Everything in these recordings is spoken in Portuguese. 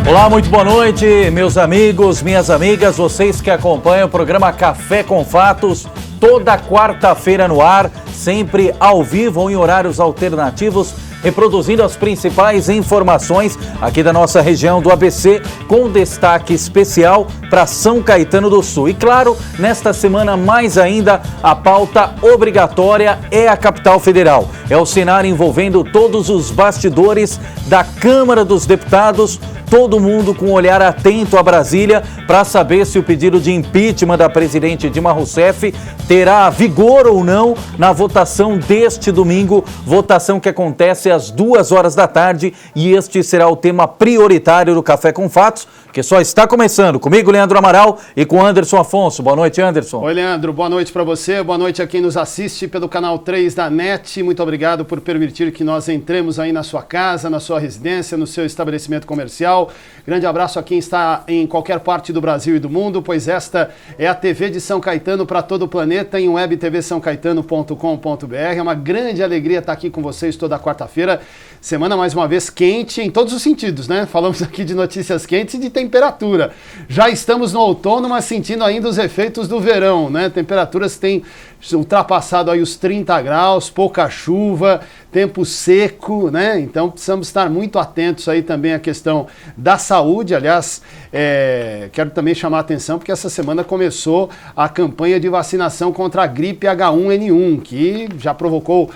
Olá, muito boa noite, meus amigos, minhas amigas, vocês que acompanham o programa Café com Fatos, toda quarta-feira no ar, sempre ao vivo ou em horários alternativos, reproduzindo as principais informações aqui da nossa região do ABC, com destaque especial para São Caetano do Sul. E claro, nesta semana mais ainda, a pauta obrigatória é a capital federal. É o cenário envolvendo todos os bastidores da Câmara dos Deputados, todo mundo com um olhar atento a Brasília para saber se o pedido de impeachment da presidente Dilma Rousseff terá vigor ou não na votação deste domingo, votação que acontece às 2h da tarde, e este será o tema prioritário do Café com Fatos, que só está começando. Comigo, Leandro Amaral, e com Anderson Afonso. Boa noite, Anderson. Oi, Leandro. Boa noite para você. Boa noite a quem nos assiste pelo canal 3 da NET. Muito obrigado por permitir que nós entremos aí na sua casa, na sua residência, no seu estabelecimento comercial. Grande abraço a quem está em qualquer parte do Brasil e do mundo, pois esta é a TV de São Caetano para todo o planeta em webtvsaocaetano.com.br. É uma grande alegria estar aqui com vocês toda quarta-feira. Semana mais uma vez quente em todos os sentidos, né? Falamos aqui de notícias quentes e de temperatura. Já estamos no outono, mas sentindo ainda os efeitos do verão, né? Temperaturas têm ultrapassado aí os 30 graus, pouca chuva, tempo seco, né? Então precisamos estar muito atentos aí também à questão da saúde. Aliás, quero também chamar a atenção porque essa semana começou a campanha de vacinação contra a gripe H1N1, que já provocou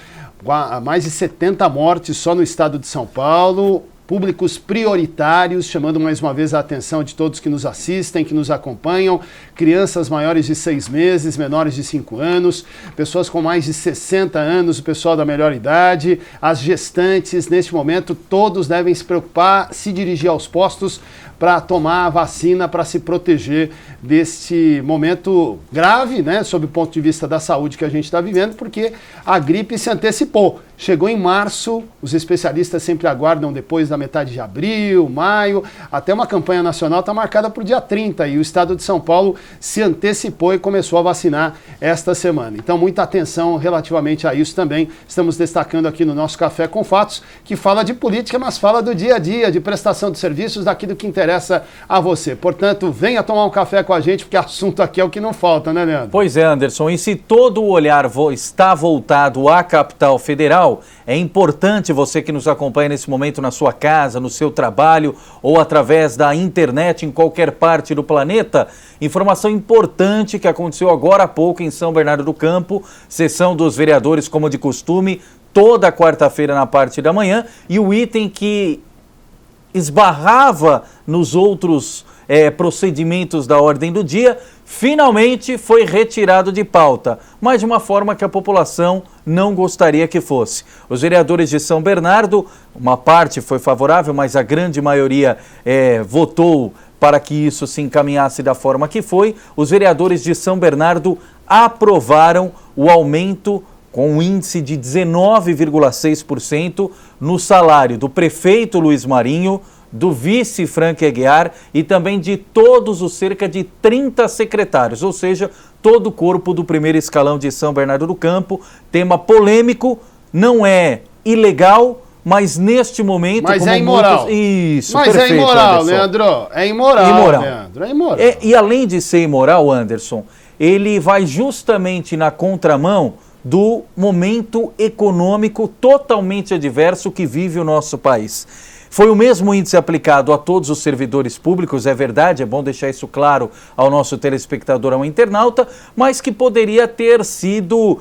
mais de 70 mortes só no estado de São Paulo. Públicos prioritários, chamando mais uma vez a atenção de todos que nos assistem, que nos acompanham, crianças maiores de 6 meses, menores de 5 anos, pessoas com mais de 60 anos, o pessoal da melhor idade, as gestantes. Neste momento, todos devem se preocupar, se dirigir aos postos para tomar a vacina, para se proteger deste momento grave, né, sob o ponto de vista da saúde que a gente está vivendo, porque a gripe se antecipou. Chegou em março, os especialistas sempre aguardam depois da metade de abril, maio, até uma campanha nacional está marcada para o dia 30, e o estado de São Paulo se antecipou e começou a vacinar esta semana. Então, muita atenção relativamente a isso também. Estamos destacando aqui no nosso Café com Fatos, que fala de política, mas fala do dia a dia, de prestação de serviços, daquilo que interessa a você. Portanto, venha tomar um café com a gente, porque assunto aqui é o que não falta, né, Leandro? Pois é, Anderson, e se todo o olhar está voltado à capital federal, é importante você que nos acompanha nesse momento na sua casa, no seu trabalho ou através da internet em qualquer parte do planeta. Informação importante que aconteceu agora há pouco em São Bernardo do Campo, sessão dos vereadores como de costume, toda quarta-feira na parte da manhã, e o item que esbarrava nos outros procedimentos da ordem do dia, finalmente foi retirado de pauta, mas de uma forma que a população não gostaria que fosse. Os vereadores de São Bernardo, uma parte foi favorável, mas a grande maioria votou para que isso se encaminhasse da forma que foi. Os vereadores de São Bernardo aprovaram o aumento com um índice de 19,6% no salário do prefeito Luiz Marinho, do vice Frank Aguiar e também de todos os cerca de 30 secretários, ou seja, todo o corpo do primeiro escalão de São Bernardo do Campo. Tema polêmico, não é ilegal, mas neste momento... Mas é imoral. Isso, mas perfeito, é imoral, Anderson. Leandro. É imoral, Leandro. É imoral. E além de ser imoral, Anderson, ele vai justamente na contramão do momento econômico totalmente adverso que vive o nosso país. Foi o mesmo índice aplicado a todos os servidores públicos, é verdade, é bom deixar isso claro ao nosso telespectador, ao internauta, mas que poderia ter sido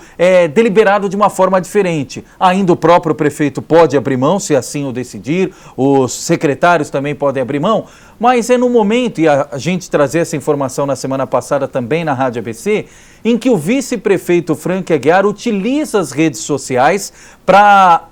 deliberado de uma forma diferente. Ainda o próprio prefeito pode abrir mão, se assim o decidir, os secretários também podem abrir mão, mas é no momento, e a gente trazer essa informação na semana passada também na Rádio ABC, em que o vice-prefeito Frank Aguiar utiliza as redes sociais para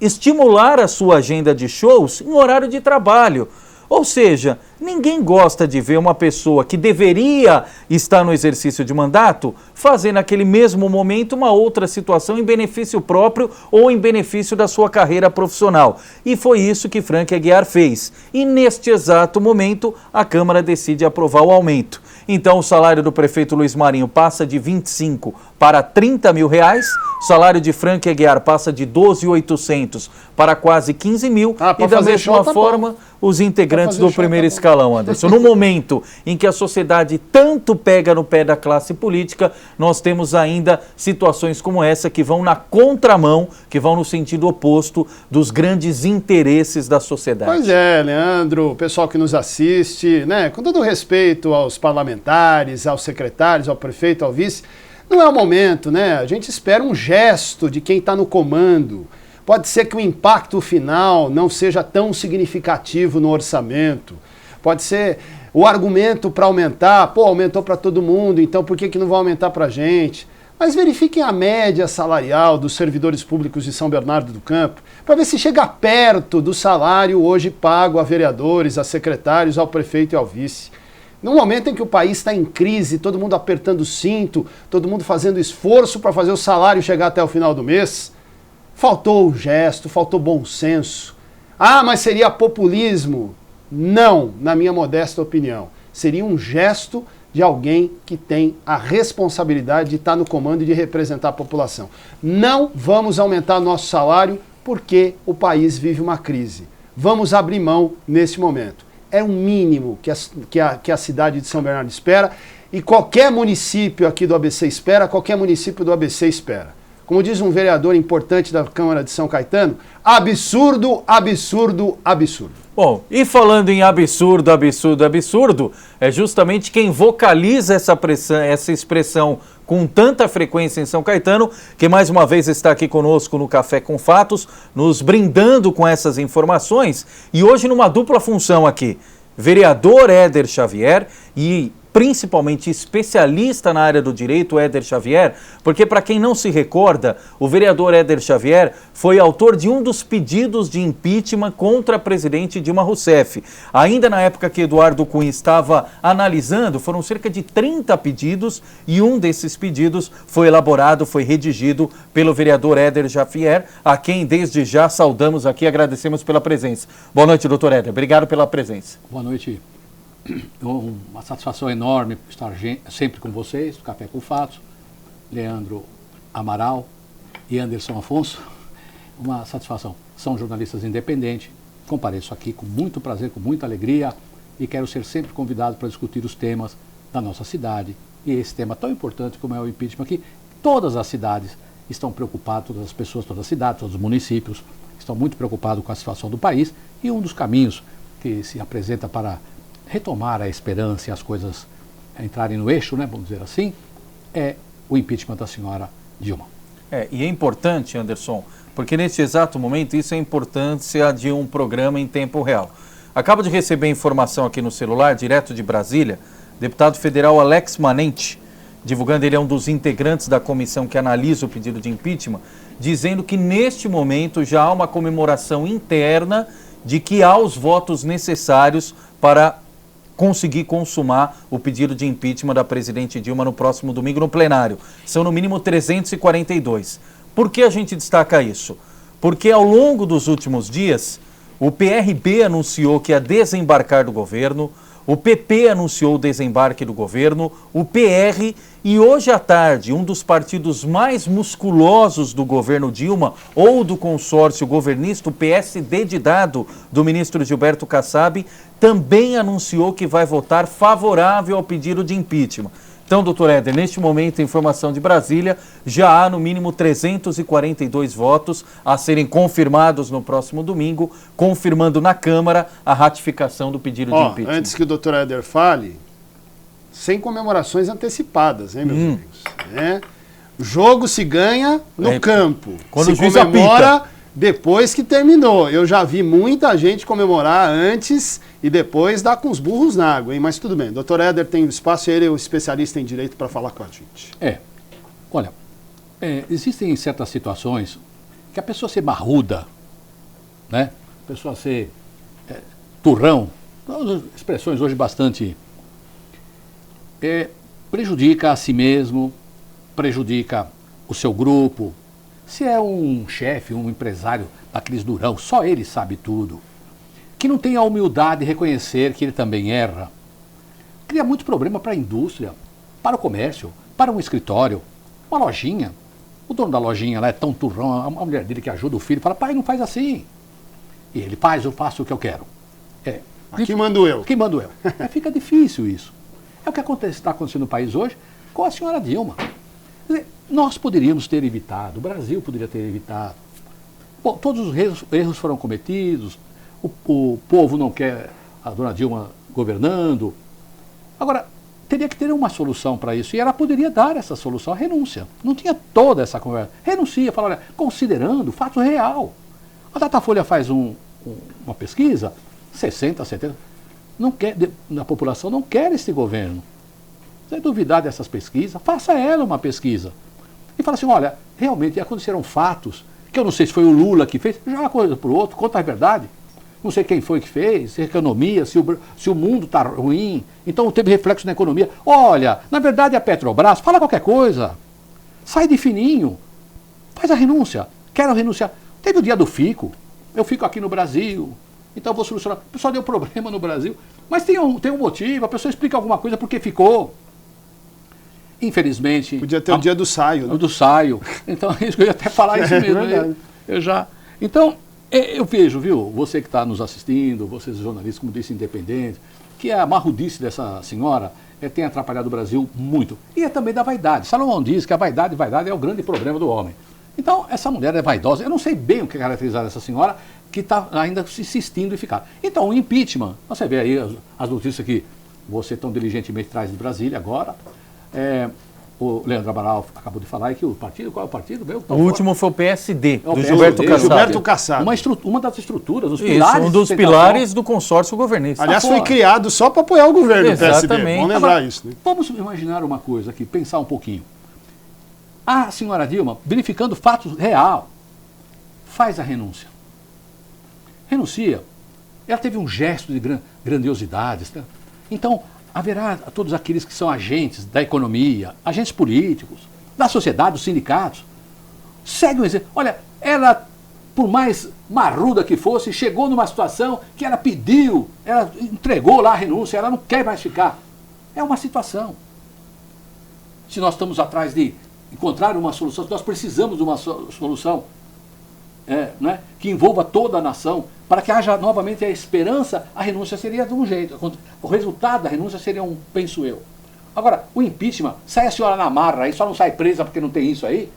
estimular a sua agenda de shows em horário de trabalho. Ou seja, Ninguém gosta de ver uma pessoa que deveria estar no exercício de mandato fazer naquele mesmo momento uma outra situação em benefício próprio ou em benefício da sua carreira profissional. E foi isso que Frank Aguiar fez. E neste exato momento, a Câmara decide aprovar o aumento. Então, o salário do prefeito Luiz Marinho passa de 25 para 30 mil reais, o salário de Frank Aguiar passa de 12.800 para quase 15 mil, e da mesma forma, os integrantes do primeiro escalão, Anderson. No momento em que a sociedade tanto pega no pé da classe política, nós temos ainda situações como essa que vão na contramão, que vão no sentido oposto dos grandes interesses da sociedade. Pois é, Leandro, o pessoal que nos assiste, né, com todo respeito aos parlamentares, aos secretários, ao prefeito, ao vice, não é o momento, né? A gente espera um gesto de quem está no comando. Pode ser que o impacto final não seja tão significativo no orçamento. Pode ser o argumento para aumentar, pô, aumentou para todo mundo, então por que não vai aumentar para a gente? Mas verifiquem a média salarial dos servidores públicos de São Bernardo do Campo, para ver se chega perto do salário hoje pago a vereadores, a secretários, ao prefeito e ao vice. No momento em que o país está em crise, todo mundo apertando o cinto, todo mundo fazendo esforço para fazer o salário chegar até o final do mês, faltou o gesto, faltou bom senso. Ah, mas seria populismo? Não, na minha modesta opinião. Seria um gesto de alguém que tem a responsabilidade de estar no comando e de representar a população. Não vamos aumentar nosso salário porque o país vive uma crise. Vamos abrir mão nesse momento. É o mínimo que a cidade de São Bernardo espera e qualquer município aqui do ABC espera, qualquer município do ABC espera. Como diz um vereador importante da Câmara de São Caetano, absurdo, absurdo, absurdo. Bom, e falando em absurdo, absurdo, absurdo, é justamente quem vocaliza essa expressão com tanta frequência em São Caetano, que mais uma vez está aqui conosco no Café com Fatos, nos brindando com essas informações, e hoje numa dupla função aqui, vereador Éder Xavier e principalmente especialista na área do direito, Éder Xavier, porque para quem não se recorda, o vereador Éder Xavier foi autor de um dos pedidos de impeachment contra a presidente Dilma Rousseff. Ainda na época que Eduardo Cunha estava analisando, foram cerca de 30 pedidos e um desses pedidos foi elaborado, foi redigido pelo vereador Éder Xavier, a quem desde já saudamos aqui e agradecemos pela presença. Boa noite, doutor Éder. Obrigado pela presença. Boa noite. Uma satisfação enorme estar sempre com vocês, do Café com Fatos, Leandro Amaral e Anderson Afonso. Uma satisfação. São jornalistas independentes. Compareço aqui com muito prazer, com muita alegria e quero ser sempre convidado para discutir os temas da nossa cidade. E esse tema tão importante como é o impeachment aqui, todas as cidades estão preocupadas, todas as pessoas, todas as cidades, todos os municípios estão muito preocupados com a situação do país e um dos caminhos que se apresenta para retomar a esperança e as coisas entrarem no eixo, né, vamos dizer assim, é o impeachment da senhora Dilma. E é importante, Anderson, porque neste exato momento isso é a importância de um programa em tempo real. Acabo de receber informação aqui no celular, direto de Brasília, deputado federal Alex Manente, divulgando, ele é um dos integrantes da comissão que analisa o pedido de impeachment, dizendo que neste momento já há uma comemoração interna de que há os votos necessários para conseguir consumar o pedido de impeachment da presidente Dilma no próximo domingo no plenário. São no mínimo 342. Por que a gente destaca isso? Porque ao longo dos últimos dias, o PRB anunciou que ia desembarcar do governo, o PP anunciou o desembarque do governo, o PR, e hoje à tarde, um dos partidos mais musculosos do governo Dilma, ou do consórcio governista, o PSD de dado do ministro Gilberto Kassab, também anunciou que vai votar favorável ao pedido de impeachment. Então, doutor Éder, neste momento, informação de Brasília, já há no mínimo 342 votos a serem confirmados no próximo domingo, confirmando na Câmara a ratificação do pedido de impeachment. Antes que o doutor Éder fale, sem comemorações antecipadas, hein, meus amigos? O jogo se ganha no campo. Quando se o juiz comemora apita. Depois que terminou. Eu já vi muita gente comemorar antes e depois dar com os burros na água, hein? Mas tudo bem, doutor Éder tem o espaço, ele é o especialista em direito para falar com a gente. Olha, existem certas situações que a pessoa ser marruda, né? A pessoa ser turrão, São expressões hoje bastante... prejudica a si mesmo, prejudica o seu grupo. Se é um chefe, um empresário daqueles durão, só ele sabe tudo, que não tem a humildade de reconhecer que ele também erra, cria muito problema para a indústria, para o comércio, para um escritório, uma lojinha. O dono da lojinha lá é tão turrão, a mulher dele que ajuda o filho fala, pai, não faz assim. E ele faz, eu faço o que eu quero. Aqui mando eu. Aqui mando eu. Fica difícil isso. É o que está acontecendo no país hoje com a senhora Dilma. Quer dizer, nós poderíamos ter evitado, o Brasil poderia ter evitado. Bom, todos os erros foram cometidos, o povo não quer a dona Dilma governando. Agora, teria que ter uma solução para isso, e ela poderia dar essa solução, a renúncia. Não tinha toda essa conversa. Renuncia, fala, olha, considerando fato real. A Datafolha faz uma pesquisa, 60, 70%, a população não quer esse governo. Se duvidar dessas pesquisas, faça ela uma pesquisa. E fala assim, olha, realmente aconteceram fatos, que eu não sei se foi o Lula que fez, joga uma coisa para o outro, conta a verdade. Não sei quem foi que fez, se a economia, se o mundo está ruim, então teve reflexo na economia. Olha, na verdade a Petrobras, fala qualquer coisa, sai de fininho, faz a renúncia, quero renunciar. Teve o dia do fico, eu fico aqui no Brasil, então eu vou solucionar. O pessoal deu problema no Brasil, mas tem um motivo, a pessoa explica alguma coisa porque ficou. Infelizmente... Podia ter o dia do saio, né? Do saio. Então, eu ia até falar isso mesmo. Eu já... Então, eu vejo, viu, você que está nos assistindo, vocês jornalistas, como disse, independentes, que a marrudice dessa senhora tem atrapalhado o Brasil muito. E é também da vaidade. Salomão diz que a vaidade é o grande problema do homem. Então, essa mulher é vaidosa. Eu não sei bem o que caracterizar essa senhora, que está ainda se insistindo em ficar. Então, o impeachment, você vê aí as notícias que você tão diligentemente traz de Brasília agora. O Leandro Amaral acabou de falar que o partido, qual é o partido? O último foi o PSD, do Gilberto Kassab. Gilberto Kassab. Uma das estruturas, os pilares. Um dos pilares do consórcio governista. Aliás, foi criado só para apoiar o governo, exatamente. O PSD. Vamos lembrar isso. Né? Vamos imaginar uma coisa aqui, pensar um pouquinho. A senhora Dilma, verificando fatos real, faz a renúncia. Renuncia. Ela teve um gesto de grandiosidade. Tá? Então, haverá todos aqueles que são agentes da economia, agentes políticos, da sociedade, dos sindicatos. Segue o exemplo. Olha, ela, por mais marruda que fosse, chegou numa situação que ela pediu, ela entregou lá a renúncia, ela não quer mais ficar. É uma situação. Se nós estamos atrás de encontrar uma solução, se nós precisamos de uma solução né, que envolva toda a nação, para que haja novamente a esperança, a renúncia seria de um jeito. O resultado da renúncia seria penso eu. Agora, o impeachment, sai a senhora na marra, aí só não sai presa porque não tem isso aí,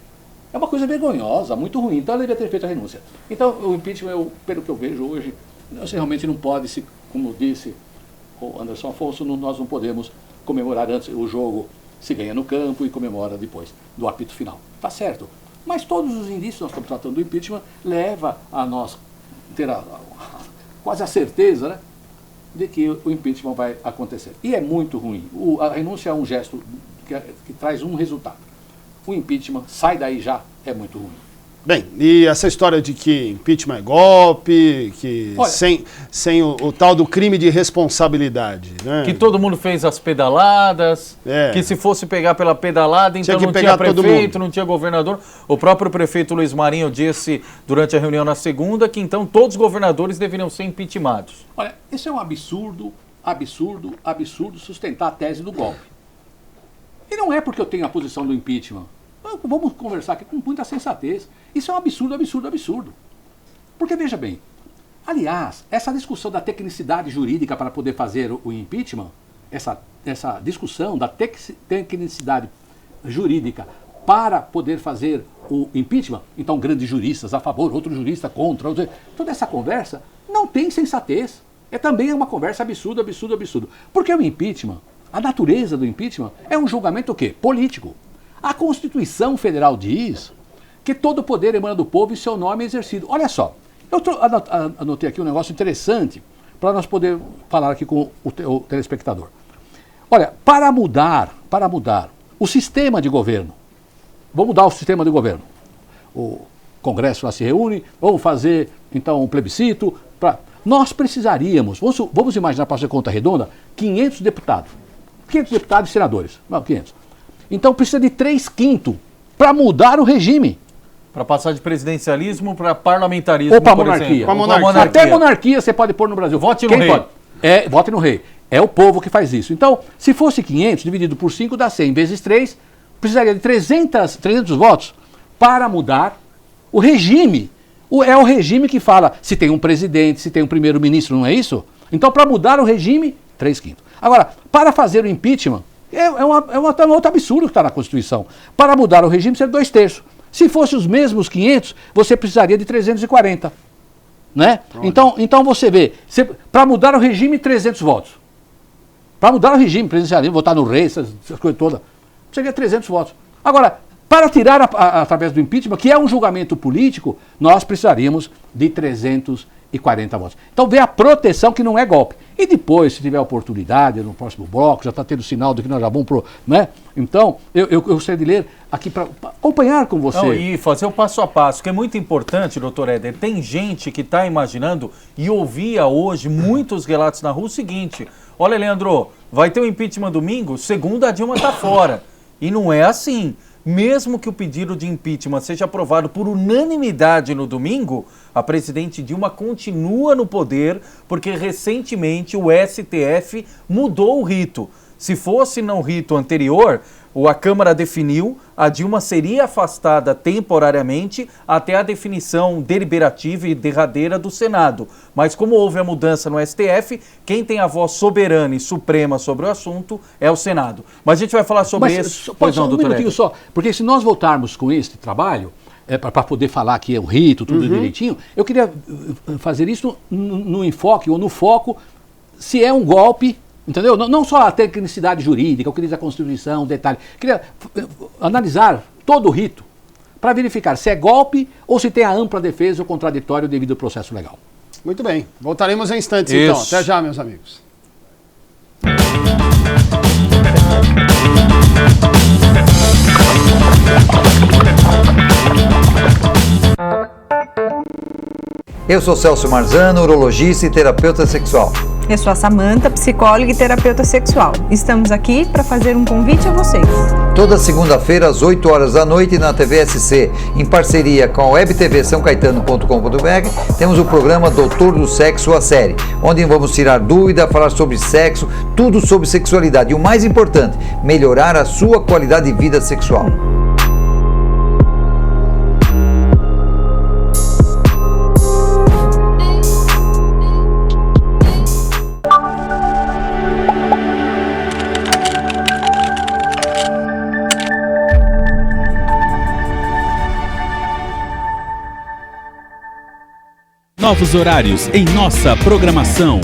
é uma coisa vergonhosa, muito ruim. Então ela devia ter feito a renúncia. Então o impeachment, pelo que eu vejo hoje, você realmente não pode, como disse o Anderson Afonso, nós não podemos comemorar antes o jogo, se ganha no campo e comemora depois do apito final. Tá certo. Mas todos os indícios, nós estamos tratando do impeachment, leva a nós ter quase a certeza, né, de que o impeachment vai acontecer. E é muito ruim. A renúncia é um gesto que traz um resultado. O impeachment, sai daí já, é muito ruim. Bem, e essa história de que impeachment é golpe, que olha, sem o tal do crime de responsabilidade, né? Que todo mundo fez as pedaladas, que se fosse pegar pela pedalada, então não tinha prefeito, não tinha governador. O próprio prefeito Luiz Marinho disse durante a reunião na segunda que então todos os governadores deveriam ser impeachmentados. Olha, isso é um absurdo, absurdo, absurdo sustentar a tese do golpe. E não é porque eu tenho a posição do impeachment. Vamos conversar aqui com muita sensatez. Isso é um absurdo, absurdo, absurdo. Porque, veja bem, aliás, essa discussão da tecnicidade jurídica para poder fazer o impeachment, essa discussão da tecnicidade jurídica para poder fazer o impeachment, então grandes juristas a favor, outro jurista contra, toda essa conversa não tem sensatez. Também uma conversa absurda, absurdo, absurdo. Porque o impeachment, a natureza do impeachment é um julgamento o quê? Político. A Constituição Federal diz que todo o poder emana do povo e seu nome é exercido. Olha só, eu anotei aqui um negócio interessante para nós poder falar aqui com o telespectador. Olha, para mudar o sistema de governo, vamos mudar o sistema de governo. O Congresso lá se reúne, vamos fazer então um plebiscito. nós precisaríamos, vamos imaginar para fazer conta redonda, 500 deputados. 500 deputados e senadores. Não, 500. Então precisa de 3/5 para mudar o regime. Para passar de presidencialismo para parlamentarismo. Ou para monarquia. Até monarquia você pode pôr no Brasil. Vote no rei. Pode? Vote no rei. É o povo que faz isso. Então, se fosse 500, dividido por 5, dá 100. Vezes 3, precisaria de 300 votos para mudar o regime. É o regime que fala se tem um presidente, se tem um primeiro-ministro, não é isso? Então, para mudar o regime, 3/5. Agora, para fazer o impeachment, é um outro absurdo que está na Constituição. Para mudar o regime, precisa de 2/3. Se fosse os mesmos 500, você precisaria de 340. Né? Então você vê, para mudar o regime, 300 votos. Para mudar o regime presidencialismo, votar no rei, essas coisas todas, precisaria de 300 votos. Agora, para tirar através do impeachment, que é um julgamento político, nós precisaríamos de 340 votos. Então vê a proteção que não é golpe. E depois, se tiver oportunidade, no próximo bloco, já está tendo sinal de que nós já vamos pro, né? Então, eu gostaria de ler aqui para acompanhar com você. Não, e fazer o passo a passo, que é muito importante, doutor Éder. Tem gente que está imaginando e ouvia hoje muitos relatos na rua o seguinte: olha, Leandro, vai ter um impeachment domingo, segunda a Dilma está fora. E não é assim. Mesmo que o pedido de impeachment seja aprovado por unanimidade no domingo, a presidente Dilma continua no poder porque recentemente o STF mudou o rito. Se fosse no rito anterior, a Câmara definiu, a Dilma seria afastada temporariamente até a definição deliberativa e derradeira do Senado. Mas como houve a mudança no STF, quem tem a voz soberana e suprema sobre o assunto é o Senado. Mas a gente vai falar sobre isso. Pois não, doutor Éder? Só, porque se nós voltarmos com este trabalho, para poder falar que é o rito, tudo direitinho, eu queria fazer isso no enfoque ou no foco, se é um golpe. Entendeu? Não só a tecnicidade jurídica, o que diz a Constituição, detalhe. Queria analisar todo o rito para verificar se é golpe ou se tem a ampla defesa ou contraditório devido ao processo legal. Muito bem. Voltaremos em instantes, então. Até já, meus amigos. Eu sou Celso Marzano, urologista e terapeuta sexual. Eu sou a Samanta, psicóloga e terapeuta sexual. Estamos aqui para fazer um convite a vocês. Toda segunda-feira, às 8 horas da noite, na TVSC, em parceria com a WebTV SãoCaetano.com.br, temos o programa Doutor do Sexo, a série, onde vamos tirar dúvida, falar sobre sexo, tudo sobre sexualidade e o mais importante, melhorar a sua qualidade de vida sexual. Novos horários em nossa programação.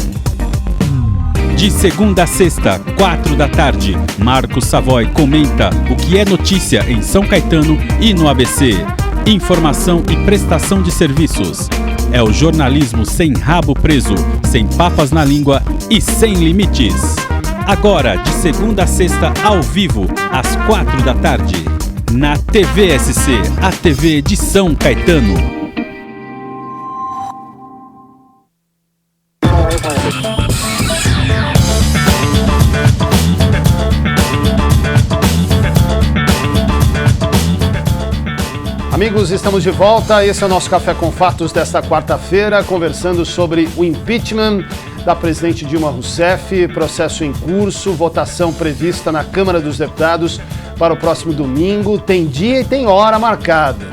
De segunda a sexta, 4 da tarde, Marcos Savoy comenta o que é notícia em São Caetano e no ABC. Informação e prestação de serviços. É o jornalismo sem rabo preso, sem papas na língua e sem limites. Agora, de segunda a sexta, ao vivo, às 4 da tarde. Na TVSC, a TV de São Caetano. Amigos, estamos de volta. Esse é o nosso Café com Fatos desta quarta-feira, conversando sobre o impeachment da presidente Dilma Rousseff, processo em curso, votação prevista na Câmara dos Deputados para o próximo domingo. Tem dia e tem hora marcada.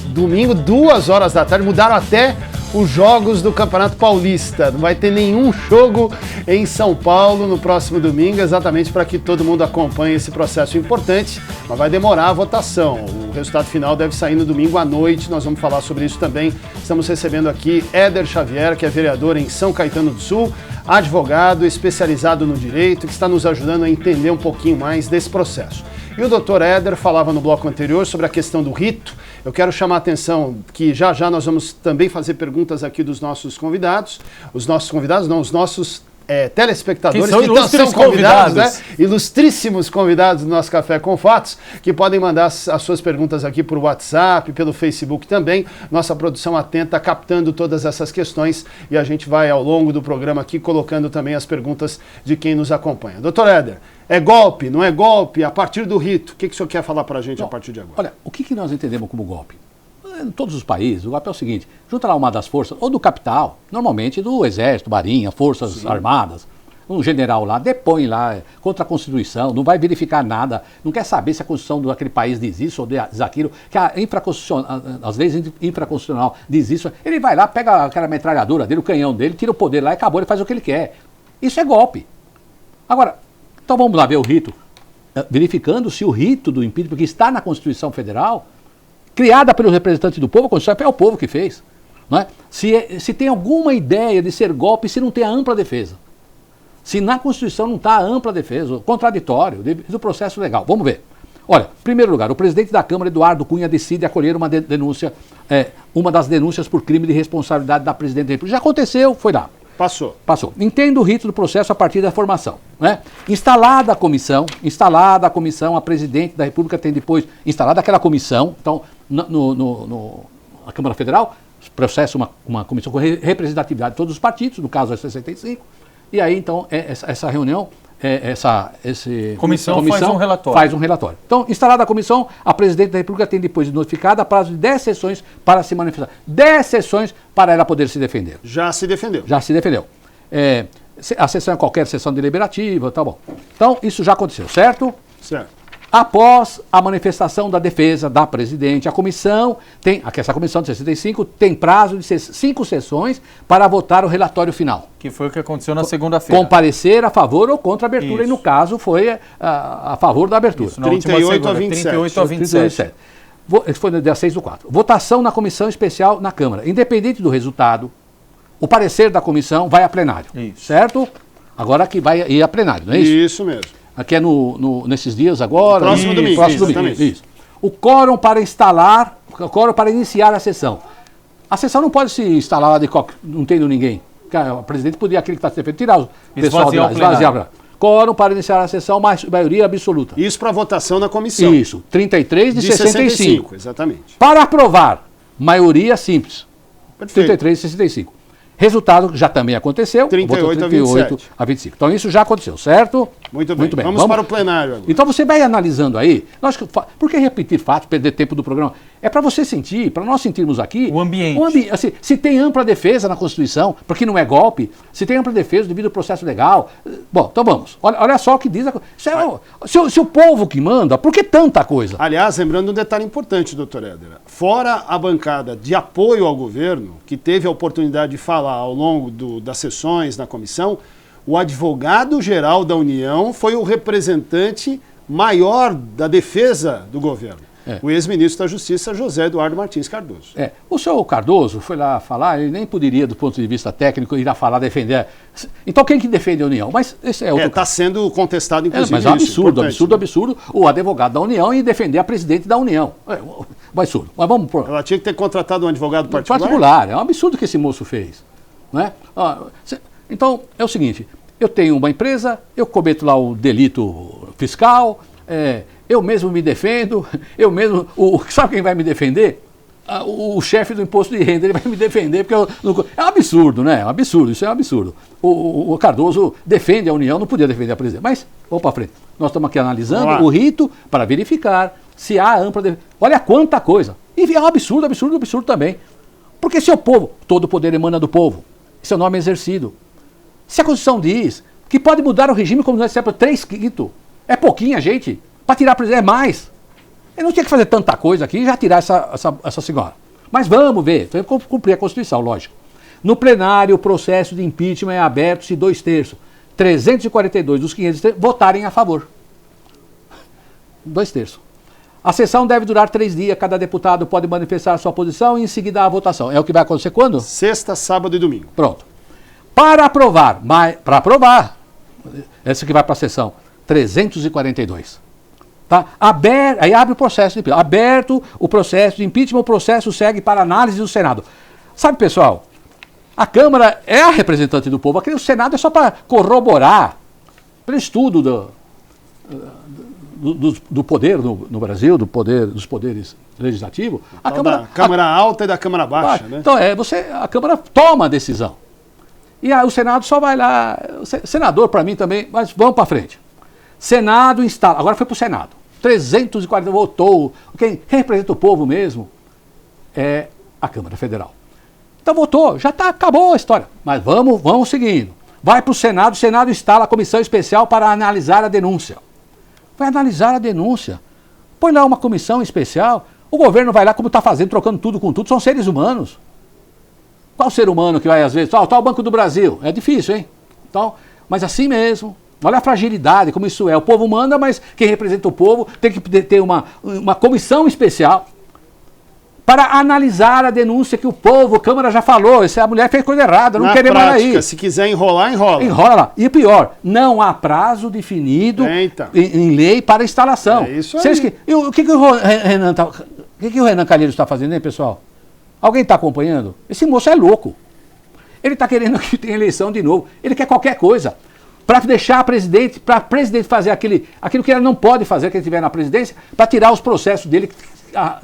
Domingo, 2 horas da tarde, mudaram até os jogos do Campeonato Paulista. Não vai ter nenhum jogo em São Paulo no próximo domingo, exatamente para que todo mundo acompanhe esse processo importante, mas vai demorar a votação. O resultado final deve sair no domingo à noite, nós vamos falar sobre isso também. Estamos recebendo aqui Éder Xavier, que é vereador em São Caetano do Sul, advogado especializado no direito, que está nos ajudando a entender um pouquinho mais desse processo. E o doutor Éder falava no bloco anterior sobre a questão do rito. Eu quero chamar a atenção que já nós vamos também fazer perguntas aqui dos nossos convidados. Os nossos telespectadores, que são ilustres convidados, né? Ilustríssimos convidados do nosso Café com Fatos, que podem mandar as suas perguntas aqui por WhatsApp, pelo Facebook também. Nossa produção atenta, captando todas essas questões, e a gente vai ao longo do programa aqui colocando também as perguntas de quem nos acompanha. Doutor Éder, é golpe, não é golpe? A partir do rito, o que o senhor quer falar para a gente a partir de agora? Olha, o que nós entendemos como golpe? Em todos os países, o golpe é o seguinte: junta lá uma das forças, ou do capital, normalmente do Exército, Marinha, Forças Armadas, um general lá, depõe lá contra a Constituição, não vai verificar nada, não quer saber se a Constituição daquele país diz isso ou diz aquilo, que as leis infraconstitucional diz isso. Ele vai lá, pega aquela metralhadora dele, o canhão dele, tira o poder lá e acabou, ele faz o que ele quer. Isso é golpe. Agora, então vamos lá ver o rito, verificando se o rito do impeachment, que está na Constituição Federal, criada pelos representantes do povo, a Constituição é o povo que fez. Não é? Se tem alguma ideia de ser golpe, se não tem a ampla defesa. Se na Constituição não está a ampla defesa, o contraditório do processo legal. Vamos ver. Olha, em primeiro lugar, o presidente da Câmara, Eduardo Cunha, decide acolher uma denúncia, uma das denúncias por crime de responsabilidade da presidente da República. Já aconteceu, foi lá. Passou. Entenda o rito do processo a partir da formação. Né? Instalada a comissão, a presidente da República tem depois instalada aquela comissão. Então, na Câmara Federal, processa uma comissão com representatividade de todos os partidos, no caso é 65, e aí então essa reunião, comissão faz um relatório. Então, instalada a comissão, a presidente da República tem depois de notificada a prazo de 10 sessões para se manifestar. 10 sessões para ela poder se defender. Já se defendeu. A sessão é qualquer sessão deliberativa, tá bom. Então, isso já aconteceu, certo? Certo. Após a manifestação da defesa da presidente, a comissão essa comissão de 65 tem prazo de 5 sessões para votar o relatório final. Que foi o que aconteceu na segunda-feira. Comparecer a favor ou contra a abertura, e no caso foi a favor da abertura. Isso, 38 a 27. 38 a 27. Foi no dia 6/4. Votação na comissão especial na Câmara. Independente do resultado, o parecer da comissão vai a plenário. Isso. Certo? Agora que vai ir a plenário, não é isso? Isso mesmo. Aqui é nesses dias agora. Próximo domingo. Isso. O quórum para iniciar a sessão. A sessão não pode se instalar lá não tendo ninguém. O presidente podia, aquele que está se defendendo, tirar o pessoal de lá, esvaziar. Quórum para iniciar a sessão, maioria absoluta. Isso para votação na comissão. Isso, 33 de 65. Exatamente. Para aprovar, maioria simples. Perfeito. 33 de 65. Resultado já também aconteceu. 38 a 25. Então isso já aconteceu, certo? Muito bem. Vamos para o plenário agora. Então você vai analisando aí. Por que repetir fatos, perder tempo do programa? É para você sentir, para nós sentirmos aqui... O ambiente. Assim, se tem ampla defesa na Constituição, porque não é golpe, se tem ampla defesa devido ao processo legal... Bom, então vamos. Olha só o que diz... Se o povo que manda, por que tanta coisa? Aliás, lembrando um detalhe importante, doutor Éder. Fora a bancada de apoio ao governo, que teve a oportunidade de falar ao longo das sessões na comissão, o advogado-geral da União foi o representante maior da defesa do governo. O ex-ministro da Justiça, José Eduardo Martins Cardoso. O senhor Cardoso foi lá falar, ele nem poderia, do ponto de vista técnico, ir lá falar, defender. Então quem que defende a União? Mas esse é outro está sendo contestado, inclusive. Mas é um absurdo o advogado da União ir defender a presidente da União. Um absurdo. Mas vamos por... Ela tinha que ter contratado um advogado particular? Particular. É um absurdo que esse moço fez. Não é? Então, é o seguinte, eu tenho uma empresa, eu cometo lá o delito fiscal, eu mesmo me defendo, sabe quem vai me defender? O chefe do imposto de renda, ele vai me defender, porque é um absurdo, né? É um absurdo, isso é um absurdo. O Cardoso defende a União, não podia defender a presidente. Mas, vamos para frente. Nós estamos aqui analisando o rito para verificar se há ampla defesa. Olha quanta coisa. E é um absurdo também. Porque se o povo, todo o poder emana do povo, seu nome é exercido. Se a Constituição diz que pode mudar o regime, como nós dissemos, 3/5, é pouquinha, gente. Para tirar a presidente é mais. Ele não tinha que fazer tanta coisa aqui e já tirar essa senhora. Mas vamos ver, tem que cumprir a Constituição, lógico. No plenário, o processo de impeachment é aberto se 2/3, 342 dos 500 votarem a favor. 2/3. A sessão deve durar 3 dias, cada deputado pode manifestar sua posição e em seguida a votação. É o que vai acontecer quando? Sexta, sábado e domingo. Pronto. Para aprovar, essa que vai para a sessão, 342. Tá? Aí abre o processo de impeachment. Aberto o processo de impeachment, o processo segue para análise do Senado. Sabe, pessoal, A Câmara é a representante do povo, aqui o Senado é só para corroborar, pelo estudo do poder no Brasil, dos poderes legislativos. A da Câmara Alta e da Câmara Baixa, né? Então, a Câmara toma a decisão. E aí o Senado só vai lá. Senador, para mim também, mas vamos para frente. Senado instala. Agora foi para o Senado. 340 votou. Quem representa o povo mesmo é a Câmara Federal. Então votou, já acabou a história. Mas vamos seguindo. Vai para o Senado instala a comissão especial para analisar a denúncia. Vai analisar a denúncia. Põe lá uma comissão especial. O governo vai lá, como está fazendo, trocando tudo com tudo. São seres humanos. Qual ser humano que vai, às vezes, tá o Banco do Brasil? É difícil, hein? Então, mas assim mesmo. Olha a fragilidade, como isso é. O povo manda, mas quem representa o povo tem que ter uma comissão especial para analisar a denúncia que o povo, a Câmara já falou. A mulher fez coisa errada, não queremos mais aí. Se quiser enrolar, enrola. Enrola lá. E pior, não há prazo definido em lei para instalação. É isso aí. O que o Renan Calheiros está fazendo, hein, pessoal? Alguém está acompanhando? Esse moço é louco. Ele está querendo que tenha eleição de novo. Ele quer qualquer coisa. Para deixar para a presidente fazer aquilo que ela não pode fazer, que ele estiver na presidência, para tirar os processos dele,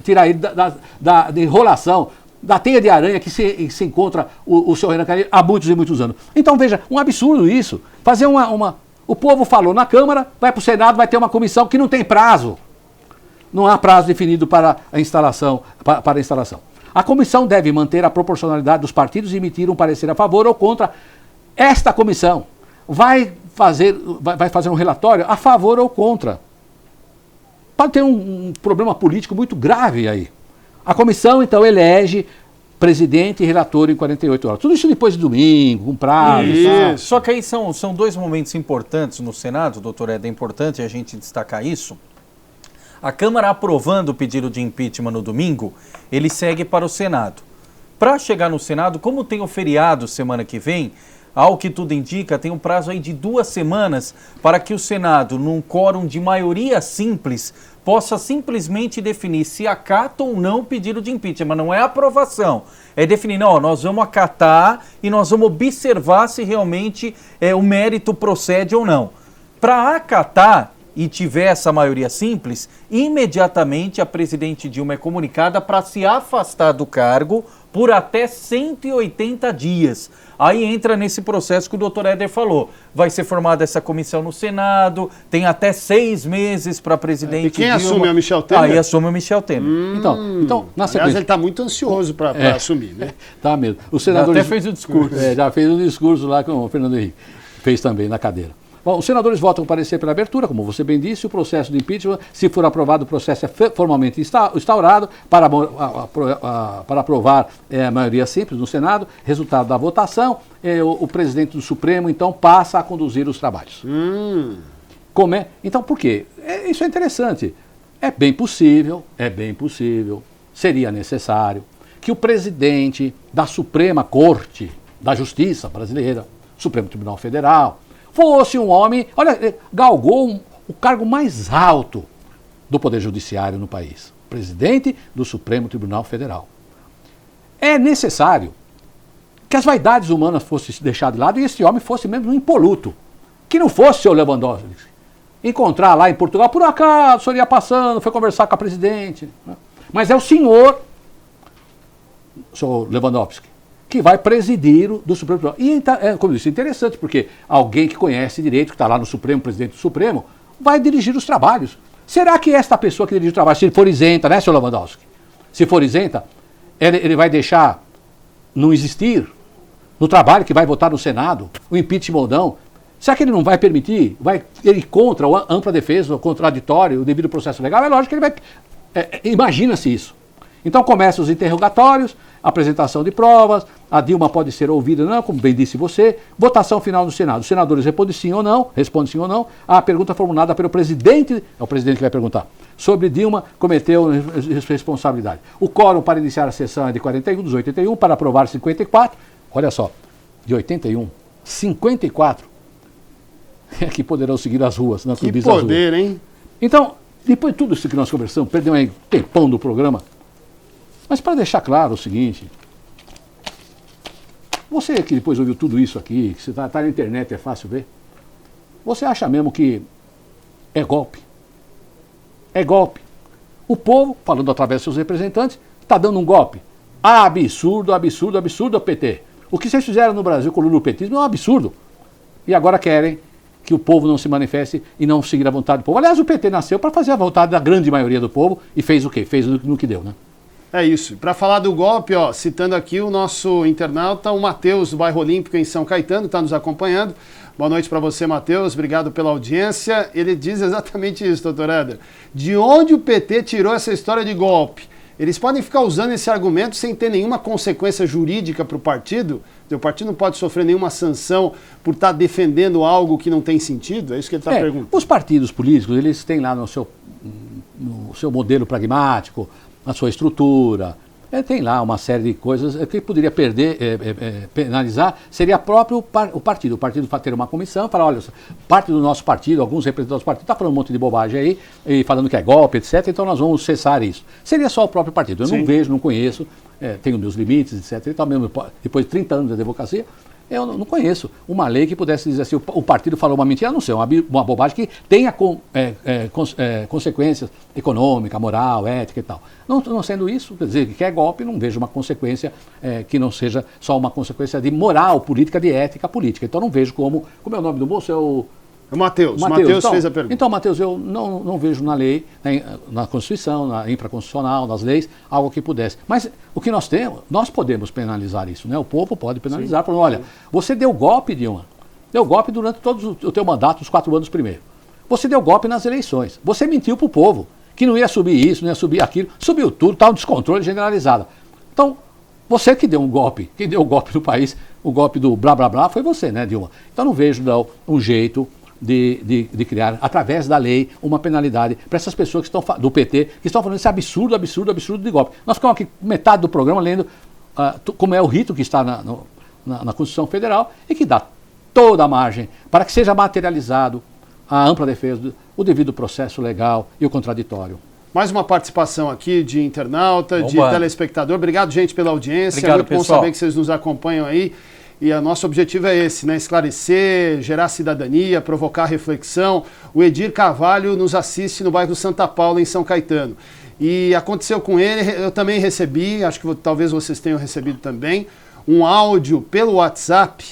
tirar ele da enrolação, da teia de aranha que se encontra o senhor Renan Calheiros há muitos e muitos anos. Então, veja, um absurdo isso. Fazer o povo falou na Câmara, vai para o Senado, vai ter uma comissão que não tem prazo. Não há prazo definido para a instalação. A comissão deve manter a proporcionalidade dos partidos e emitir um parecer a favor ou contra. Esta comissão vai fazer um relatório a favor ou contra. Pode ter um problema político muito grave aí. A comissão, então, elege presidente e relator em 48 horas. Tudo isso depois de domingo, com prazo. Isso. Só que aí são dois momentos importantes no Senado, doutor Éder, é importante a gente destacar isso. A Câmara aprovando o pedido de impeachment no domingo, ele segue para o Senado. Para chegar no Senado, como tem o feriado semana que vem, ao que tudo indica, tem um prazo aí de 2 semanas para que o Senado, num quórum de maioria simples, possa simplesmente definir se acata ou não o pedido de impeachment. Mas não é aprovação, é definir, não, nós vamos acatar e nós vamos observar se realmente o mérito procede ou não. Para acatar e tiver essa maioria simples, imediatamente a presidente Dilma é comunicada para se afastar do cargo por até 180 dias. Aí entra nesse processo que o doutor Éder falou. Vai ser formada essa comissão no Senado, tem até 6 meses para a presidente E quem Dilma. assume é o Michel Temer? Aí assume o Michel Temer. Então, na sequência... Aliás, ele está muito ansioso para assumir, né? Tá mesmo. O senador até fez o discurso. Já fez o discurso lá com o Fernando Henrique. Fez também na cadeira. Bom, os senadores votam parecer pela abertura, como você bem disse, o processo de impeachment, se for aprovado, o processo é formalmente instaurado para aprovar a maioria simples no Senado. Resultado da votação, o presidente do Supremo, então, passa a conduzir os trabalhos. Como é? Então, por quê? Isso é interessante. É bem possível, seria necessário que o presidente da Suprema Corte da Justiça brasileira, Supremo Tribunal Federal, fosse um homem, olha, galgou o cargo mais alto do Poder Judiciário no país, presidente do Supremo Tribunal Federal. É necessário que as vaidades humanas fossem deixadas de lado e esse homem fosse mesmo um impoluto, que não fosse o senhor Lewandowski. Encontrar lá em Portugal, por acaso, o senhor ia passando, foi conversar com a presidente, né? Mas é o senhor Lewandowski, que vai presidir do Supremo Tribunal. E, como eu disse, interessante, porque alguém que conhece direito, que está lá no Supremo, presidente do Supremo, vai dirigir os trabalhos. Será que esta pessoa que dirige o trabalho, se ele for isenta, né, senhor Lewandowski? Se for isenta, ele vai deixar não existir no trabalho que vai votar no Senado, o impeachment ou não? Será que ele não vai permitir? Vai ir contra a ampla defesa, o contraditório, o devido processo legal? É lógico que ele vai... Imagina-se isso. Então começam os interrogatórios, apresentação de provas, a Dilma pode ser ouvida, não, como bem disse você, votação final no Senado. Os senadores respondem sim ou não, a pergunta formulada pelo presidente, é o presidente que vai perguntar, sobre Dilma cometeu responsabilidade. O quórum para iniciar a sessão é de 41, dos 81, para aprovar 54, olha só, de 81, 54, é que poderão seguir as ruas. Que poder, hein? Então, depois de tudo isso que nós conversamos, perdemos aí tempão do programa, mas para deixar claro o seguinte, Você que depois ouviu tudo isso aqui, que você está na internet, é fácil ver, você acha mesmo que é golpe? É golpe. O povo, falando através dos seus representantes, está dando um golpe. Absurdo, absurdo, absurdo, PT. O que vocês fizeram no Brasil com o lulopetismo é um absurdo. E agora querem que o povo não se manifeste e não seguir a vontade do povo. Aliás, o PT nasceu para fazer a vontade da grande maioria do povo e fez o quê? Fez no que deu, né? É isso. Para falar do golpe, ó, citando aqui o nosso internauta, o Matheus, do bairro Olímpico, em São Caetano, está nos acompanhando. Boa noite para você, Matheus. Obrigado pela audiência. Ele diz exatamente isso, doutor Éder. De onde o PT tirou essa história de golpe? Eles podem ficar usando esse argumento sem ter nenhuma consequência jurídica para o partido? O partido não pode sofrer nenhuma sanção por estar defendendo algo que não tem sentido? É isso que ele está perguntando. Os partidos políticos, eles têm lá no seu modelo pragmático, na sua estrutura, tem lá uma série de coisas que poderia penalizar, seria próprio o partido. O partido ter uma comissão, falar, olha, parte do nosso partido, alguns representantes do partido, está falando um monte de bobagem aí, e falando que é golpe, etc., então nós vamos cessar isso. Seria só o próprio partido. Eu não vejo, não conheço, tenho meus limites, etc., então mesmo depois de 30 anos de advocacia, eu não conheço uma lei que pudesse dizer assim, o partido falou uma mentira, a não ser uma bobagem que tenha consequências econômicas, moral, ética e tal. Não sendo isso, quer dizer, que é golpe, não vejo uma consequência que não seja só uma consequência de moral política, de ética política. Então não vejo como é o nome do moço? É o Matheus. Matheus então, fez a pergunta. Então, Matheus, eu não vejo na lei, na Constituição, na infraconstitucional, nas leis, algo que pudesse. Mas o que nós temos, nós podemos penalizar isso, né? O povo pode penalizar, falando, olha, você deu golpe, Dilma, deu golpe durante todo o teu mandato, os 4 anos primeiro. Você deu golpe nas eleições. Você mentiu para o povo, que não ia subir isso, não ia subir aquilo, subiu tudo, está um descontrole generalizado. Então, você que deu um golpe, quem deu o golpe no país, o golpe do blá blá blá, foi você, né, Dilma? Então não vejo um jeito de criar, através da lei, uma penalidade para essas pessoas que estão do PT, que estão falando esse absurdo de golpe. Nós ficamos aqui metade do programa lendo como é o rito que está na Constituição Federal e que dá toda a margem para que seja materializado a ampla defesa, o devido processo legal e o contraditório. Mais uma participação aqui de internauta, de telespectador. Obrigado, gente, pela audiência. Obrigado, muito pessoal. Bom saber que vocês nos acompanham aí. E o nosso objetivo é esse, né? Esclarecer, gerar cidadania, provocar reflexão. O Edir Carvalho nos assiste no bairro Santa Paula, em São Caetano. E aconteceu com ele, eu também recebi, acho que talvez vocês tenham recebido também, um áudio pelo WhatsApp,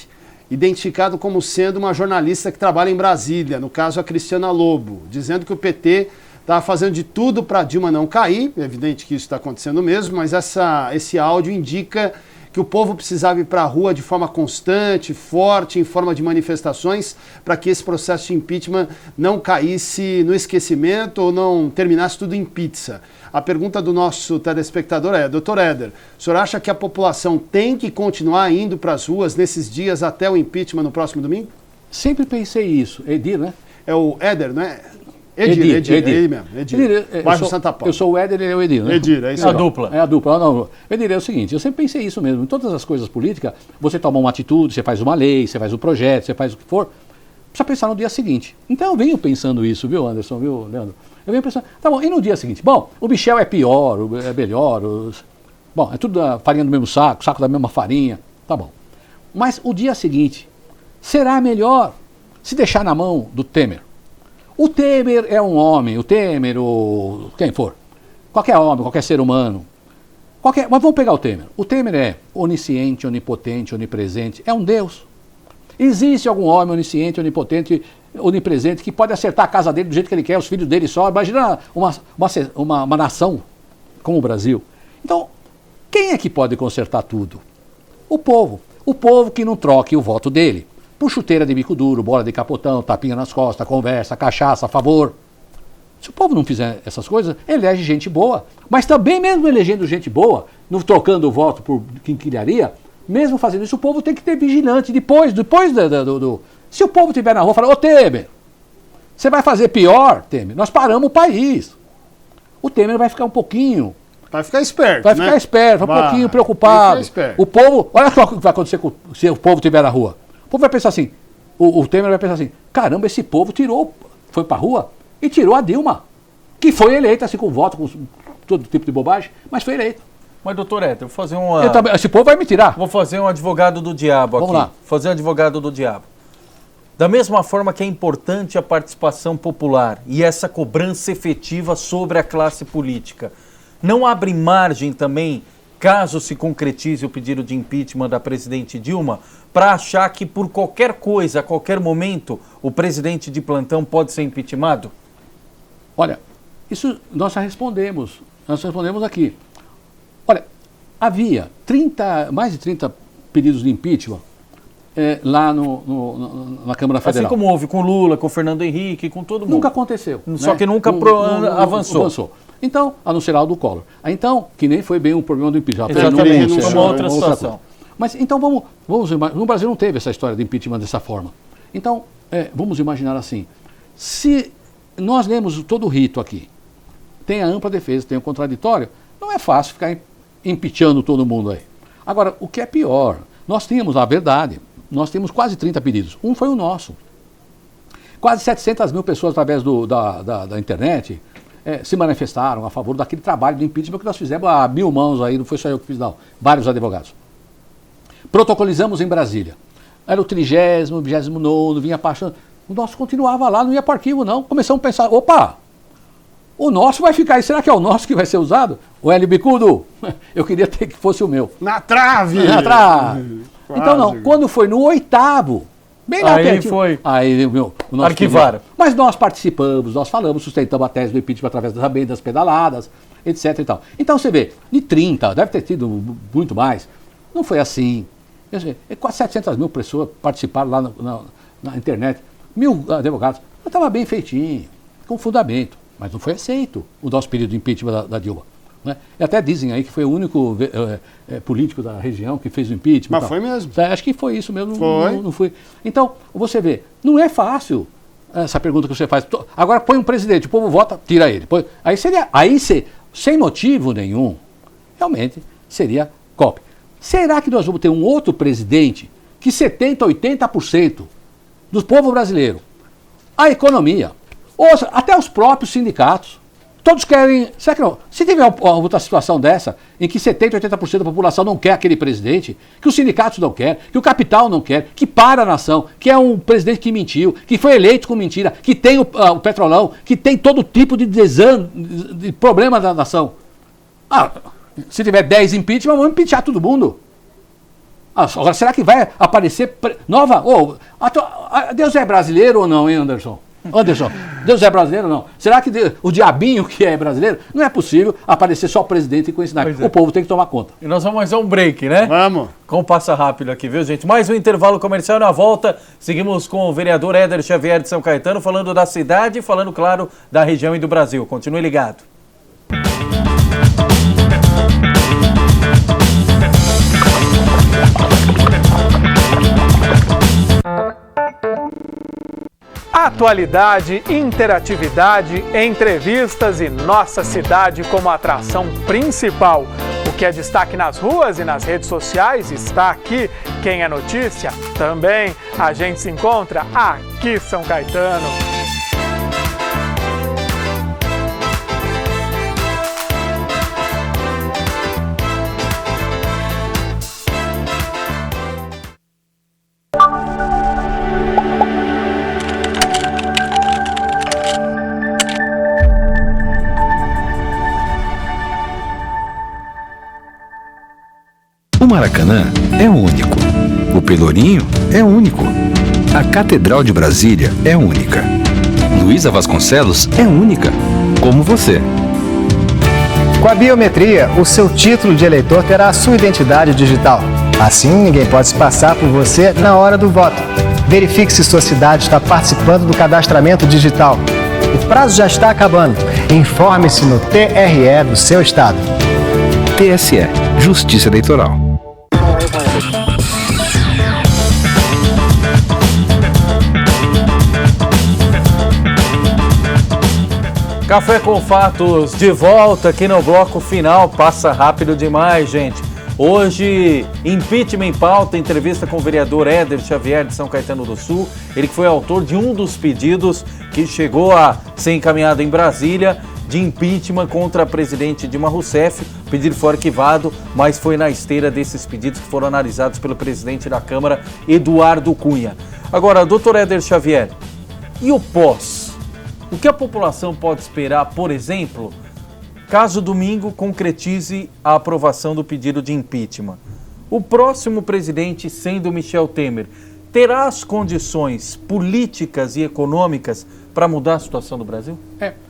identificado como sendo uma jornalista que trabalha em Brasília, no caso a Cristiana Lobo, dizendo que o PT estava fazendo de tudo para Dilma não cair. É evidente que isso está acontecendo mesmo, mas esse áudio indica que o povo precisava ir para a rua de forma constante, forte, em forma de manifestações, para que esse processo de impeachment não caísse no esquecimento ou não terminasse tudo em pizza. A pergunta do nosso telespectador é, doutor Éder, o senhor acha que a população tem que continuar indo para as ruas nesses dias até o impeachment no próximo domingo? Sempre pensei isso. Edir, né? É o Éder, não é? Edir. É ele mesmo, Edir. Bairro Santa Paula. Eu sou o Éder e ele é o Edir, né? Edir, é isso. É a dupla. É a dupla. Não, Edir, é o seguinte, eu sempre pensei isso mesmo. Em todas as coisas políticas, você toma uma atitude, você faz uma lei, você faz um projeto, você faz o que for, precisa pensar no dia seguinte. Então eu venho pensando isso, viu, Anderson, viu, Leandro? Eu venho pensando, tá bom, e no dia seguinte? Bom, o Michel é pior, é melhor, bom, é tudo da farinha do mesmo saco da mesma farinha, tá bom. Mas o dia seguinte, será melhor se deixar na mão do Temer? O Temer é um homem, o Temer, quem for, qualquer homem, qualquer ser humano, mas vamos pegar o Temer. O Temer é onisciente, onipotente, onipresente, é um Deus. Existe algum homem onisciente, onipotente, onipresente que pode acertar a casa dele do jeito que ele quer, os filhos dele só. Imagina uma nação como o Brasil. Então, quem é que pode consertar tudo? O povo. O povo que não troque o voto dele por chuteira de bico duro, bola de capotão, tapinha nas costas, conversa, cachaça, a favor. Se o povo não fizer essas coisas, elege gente boa. Mas também mesmo elegendo gente boa, não trocando o voto por quinquilharia, mesmo fazendo isso, o povo tem que ter vigilante depois do... Se o povo estiver na rua e falar, ô Temer, você vai fazer pior, Temer, nós paramos o país. O Temer vai ficar um pouquinho... Vai ficar esperto, vai ficar esperto, um pouquinho preocupado. O povo... Olha só o que vai acontecer se o povo estiver na rua. O povo vai pensar assim, o Temer vai pensar assim, caramba, esse povo foi pra rua e tirou a Dilma, que foi eleita assim com voto, com todo tipo de bobagem, mas foi eleita. Mas, doutor Éder, vou fazer uma... Esse povo vai me tirar. Vou fazer um advogado do diabo aqui. Vamos lá. Fazer um advogado do diabo. Da mesma forma que é importante a participação popular e essa cobrança efetiva sobre a classe política, não abre margem também, caso se concretize o pedido de impeachment da presidente Dilma, para achar que por qualquer coisa, a qualquer momento, o presidente de plantão pode ser impeachmentado? Olha, isso nós já respondemos. Nós respondemos aqui. Olha, havia mais de 30 pedidos de impeachment lá na Câmara Federal. Assim como houve com Lula, com Fernando Henrique, com todo mundo. Nunca aconteceu. Só né? que nunca avançou. Então, a não ser lá do Collor. Então, que nem foi bem um problema do impeachment. Exatamente, foi uma outra situação. Mas então vamos imaginar, no Brasil não teve essa história de impeachment dessa forma. Então, vamos imaginar assim, se nós lemos todo o rito aqui, tem a ampla defesa, tem o contraditório, não é fácil ficar impeachando todo mundo aí. Agora, o que é pior, nós tínhamos a verdade, nós temos quase 30 pedidos, um foi o nosso. Quase 700 mil pessoas através da internet se manifestaram a favor daquele trabalho de impeachment que nós fizemos a 1000 mãos aí, não foi só eu que fiz não, vários advogados. Protocolizamos em Brasília. Era o 30º, 29º, vinha passando. O nosso continuava lá, não ia para o arquivo não. Começamos a pensar, opa, o nosso vai ficar aí, será que é o nosso que vai ser usado? O Hélio Bicudo, eu queria ter que fosse o meu. Na trave! Na trave! Então não, quando foi no 8º, bem lá pertinho, foi. Aí o nosso arquivaram. Mas nós participamos, nós falamos, sustentamos a tese do impeachment através também das pedaladas, etc e tal. Então você vê, de 30, deve ter tido muito mais, não foi assim. Quase 700 mil pessoas participaram lá na internet, 1000 advogados, estava bem feitinho, com fundamento, mas não foi aceito o nosso pedido de impeachment da Dilma. Né? E até dizem aí que foi o único político da região que fez o impeachment. Mas foi mesmo. Acho que foi isso mesmo. Foi. Não foi. Então, você vê, não é fácil essa pergunta que você faz. Agora põe um presidente, o povo vota, tira ele. Aí sem motivo nenhum, realmente seria golpe. Será que nós vamos ter um outro presidente que 70%, 80% do povo brasileiro, a economia, até os próprios sindicatos, todos querem... Será que não? Se tiver outra situação dessa, em que 70%, 80% da população não quer aquele presidente, que os sindicatos não querem, que o capital não quer, que para a nação, que é um presidente que mentiu, que foi eleito com mentira, que tem o petrolão, que tem todo tipo de de problema da nação. Se tiver 10 impeachment, vamos impeachar todo mundo. Agora, será que vai aparecer nova... Deus é brasileiro ou não, hein, Anderson? Anderson, Deus é brasileiro ou não? Será que o diabinho que é brasileiro? Não é possível aparecer só o presidente com esse naipe. O povo tem que tomar conta. E nós vamos fazer um break, né? Vamos. Com passa rápido aqui, viu, gente? Mais um intervalo comercial. Na volta, seguimos com o vereador Éder Xavier de São Caetano, falando da cidade e falando, claro, da região e do Brasil. Continue ligado. Atualidade, interatividade, entrevistas e nossa cidade como atração principal. O que é destaque nas ruas e nas redes sociais está aqui. Quem é notícia também. A gente se encontra aqui, São Caetano. O Maracanã é único. O Pelourinho é único. A Catedral de Brasília é única. Luísa Vasconcelos é única, como você. Com a biometria, o seu título de eleitor terá a sua identidade digital. Assim, ninguém pode se passar por você na hora do voto. Verifique se sua cidade está participando do cadastramento digital. O prazo já está acabando. Informe-se no TRE do seu estado. TSE, Justiça Eleitoral. Café com Fatos de volta aqui no bloco final. Passa rápido demais, gente. Hoje, impeachment em pauta, entrevista com o vereador Éder Xavier de São Caetano do Sul. Ele que foi autor de um dos pedidos que chegou a ser encaminhado em Brasília de impeachment contra a presidente Dilma Rousseff. pedido foi arquivado, mas foi na esteira desses pedidos que foram analisados pelo presidente da Câmara, Eduardo Cunha. Agora, doutor Éder Xavier, e o pós? O que a população pode esperar, por exemplo, caso domingo concretize a aprovação do pedido de impeachment? O próximo presidente, sendo Michel Temer, terá as condições políticas e econômicas para mudar a situação do Brasil?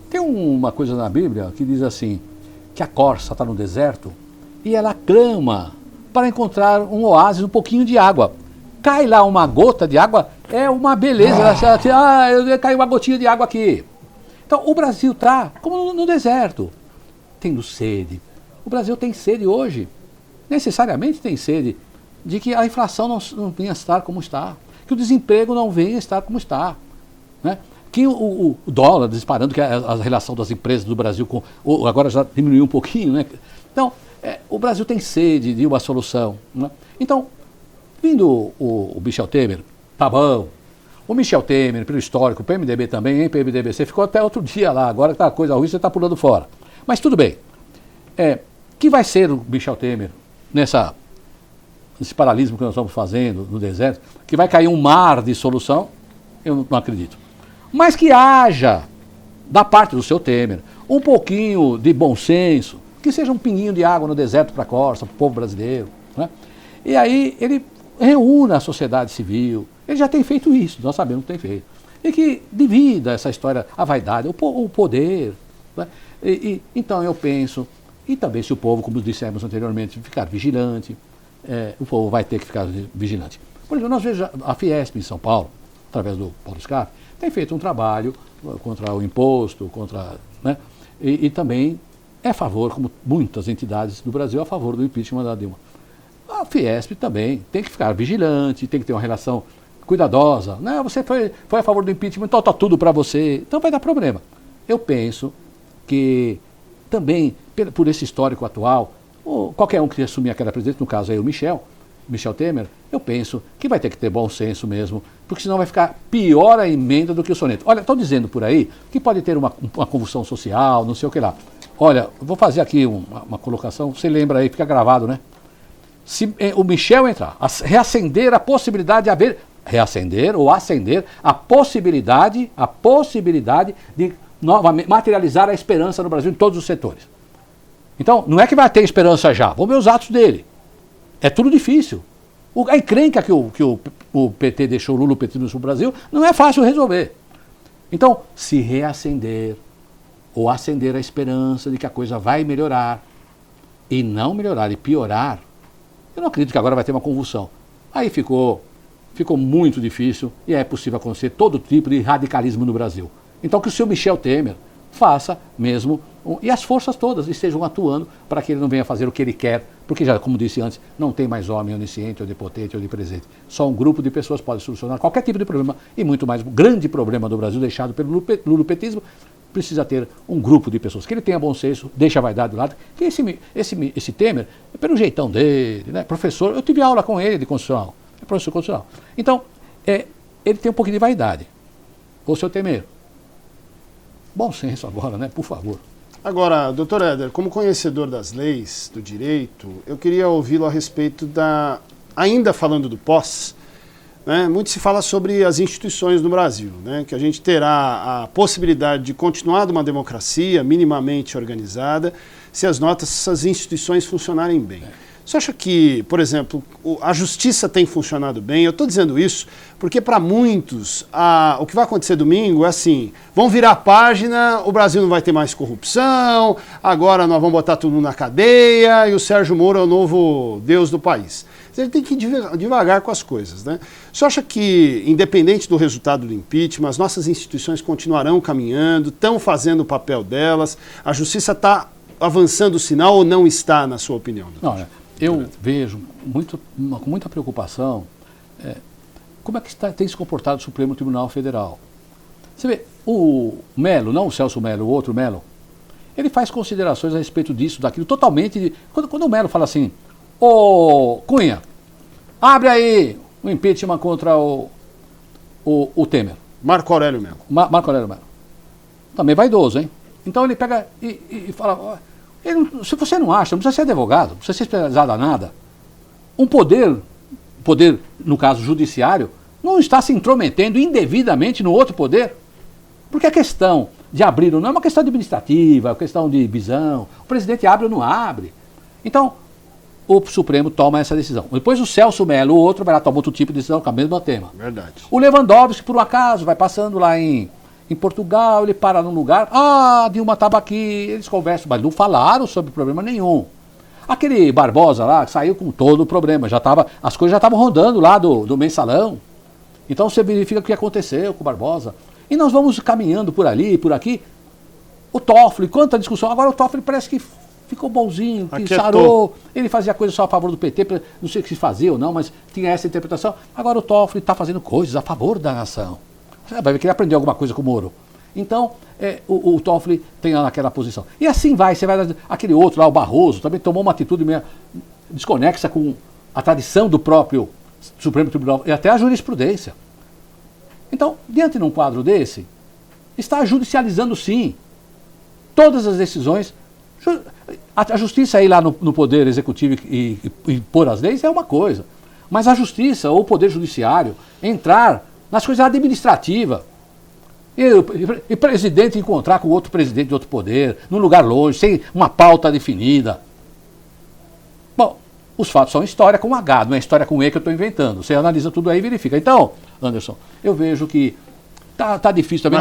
Tem uma coisa na Bíblia que diz assim, que a corça está no deserto e ela clama para encontrar um oásis, um pouquinho de água. Cai lá uma gota de água, é uma beleza. Caiu uma gotinha de água aqui. Então, o Brasil está como no deserto, tendo sede. O Brasil tem sede hoje, necessariamente tem sede, de que a inflação não venha a estar como está, que o desemprego não venha a estar como está, né? Que o dólar disparando, que é a relação das empresas do Brasil com... agora já diminuiu um pouquinho, né? Então, o Brasil tem sede de uma solução, né? Então, vindo o Michel Temer, tá bom. O Michel Temer, pelo histórico, o PMDB também, hein, PMDB, você ficou até outro dia lá, agora que tá coisa ruim, você está pulando fora. Mas tudo bem. Que vai ser o Michel Temer nesse paralelismo que nós estamos fazendo no deserto, que vai cair um mar de solução? Eu não acredito. Mas que haja, da parte do seu Temer, um pouquinho de bom senso, que seja um pinguinho de água no deserto para a Corsa, para o povo brasileiro, né? E aí ele reúna a sociedade civil, ele já tem feito isso, nós sabemos que tem feito, e que divida essa história, a vaidade, o poder, né? Então eu penso, e também se o povo, como dissemos anteriormente, ficar vigilante, o povo vai ter que ficar vigilante. Por exemplo, nós vemos a Fiesp em São Paulo, através do Paulo Scarpa, tem feito um trabalho contra o imposto, né? E também é a favor, como muitas entidades do Brasil, a favor do impeachment da Dilma. A Fiesp também tem que ficar vigilante, tem que ter uma relação cuidadosa. Não, você foi a favor do impeachment, então está tudo para você. Então vai dar problema. Eu penso que também, por esse histórico atual, qualquer um que assumir aquela presidência, no caso aí o Michel Temer, eu penso que vai ter que ter bom senso mesmo, porque senão vai ficar pior a emenda do que o soneto. Olha, estão dizendo por aí que pode ter uma convulsão social, não sei o que lá. Olha, eu vou fazer aqui uma colocação, você lembra aí, fica gravado, né? Se o Michel entrar, reacender a possibilidade de haver, reacender ou acender a possibilidade de novamente materializar a esperança no Brasil em todos os setores. Então, não é que vai ter esperança já, vamos ver os atos dele. É tudo difícil. A encrenca que o PT deixou, o Lula, o PT no Brasil, não é fácil resolver. Então, se reacender ou acender a esperança de que a coisa vai melhorar, e não melhorar e piorar, eu não acredito que agora vai ter uma convulsão. Aí ficou muito difícil e é possível acontecer todo tipo de radicalismo no Brasil. Então que o seu Michel Temer faça mesmo, e as forças todas estejam atuando para que ele não venha fazer o que ele quer, porque já, como disse antes, não tem mais homem onisciente, onipotente, onipresente. Só um grupo de pessoas pode solucionar qualquer tipo de problema, e muito mais, o grande problema do Brasil deixado pelo lulopetismo, precisa ter um grupo de pessoas, que ele tenha bom senso, deixa a vaidade do lado, que esse Temer, pelo jeitão dele, né, professor, eu tive aula com ele de constitucional, é professor constitucional. Então, ele tem um pouquinho de vaidade. Ô, seu Temer, bom senso agora, né, por favor. Agora, doutor Éder, como conhecedor das leis, do direito, eu queria ouvi-lo a respeito ainda falando do pós, né, muito se fala sobre as instituições no Brasil, né, que a gente terá a possibilidade de continuar uma democracia minimamente organizada se essas instituições funcionarem bem. Você acha que, por exemplo, a justiça tem funcionado bem? Eu estou dizendo isso porque, para muitos, o que vai acontecer domingo é assim, vão virar a página, o Brasil não vai ter mais corrupção, agora nós vamos botar tudo na cadeia e o Sérgio Moro é o novo Deus do país. Ele tem que ir devagar com as coisas, né? Você acha que, independente do resultado do impeachment, as nossas instituições continuarão caminhando, estão fazendo o papel delas, a justiça está avançando o sinal ou não está, na sua opinião? Não, eu vejo com muita preocupação como é que tem se comportado o Supremo Tribunal Federal. Você vê, o Melo, não o Celso Melo, o outro Melo, ele faz considerações a respeito disso, daquilo, totalmente... Quando o Melo fala assim, ô Cunha, abre aí o impeachment contra o Temer. Marco Aurélio Melo. Marco Aurélio Melo. Também vaidoso, hein? Então ele pega e fala, Se você não acha, não precisa ser advogado, não precisa ser especializado a nada. Um poder, no caso judiciário, não está se intrometendo indevidamente no outro poder. Porque a questão de abrir ou não é uma questão administrativa, é uma questão de visão. O presidente abre ou não abre. Então, o Supremo toma essa decisão. Depois o Celso Mello, o outro, vai lá tomar outro tipo de decisão com o mesmo tema. Verdade. O Lewandowski, por um acaso, vai passando lá em Portugal, ele para num lugar, Dilma estava aqui, eles conversam, mas não falaram sobre problema nenhum. Aquele Barbosa lá saiu com todo o problema, as coisas já estavam rodando lá do mensalão. Então você verifica o que aconteceu com o Barbosa. E nós vamos caminhando por ali, por aqui. O Toffoli, quanta discussão. Agora o Toffoli parece que ficou bonzinho, que sarou. Ele fazia coisa só a favor do PT, não sei o que se fazia ou não, mas tinha essa interpretação. Agora o Toffoli está fazendo coisas a favor da nação. Você vai ver que ele aprendeu alguma coisa com o Moro. Então, o Toffoli tem naquela posição. E assim você vai... Aquele outro lá, o Barroso, também tomou uma atitude meio desconexa com a tradição do próprio Supremo Tribunal e até a jurisprudência. Então, diante de um quadro desse, está judicializando sim todas as decisões. A justiça ir lá no Poder Executivo e impor as leis é uma coisa. Mas a justiça ou o Poder Judiciário entrar nas coisas administrativas. E presidente encontrar com outro presidente de outro poder, num lugar longe, sem uma pauta definida. Bom, os fatos são história com H, não é história com E que eu estou inventando. Você analisa tudo aí e verifica. Então, Anderson, eu vejo que tá difícil também.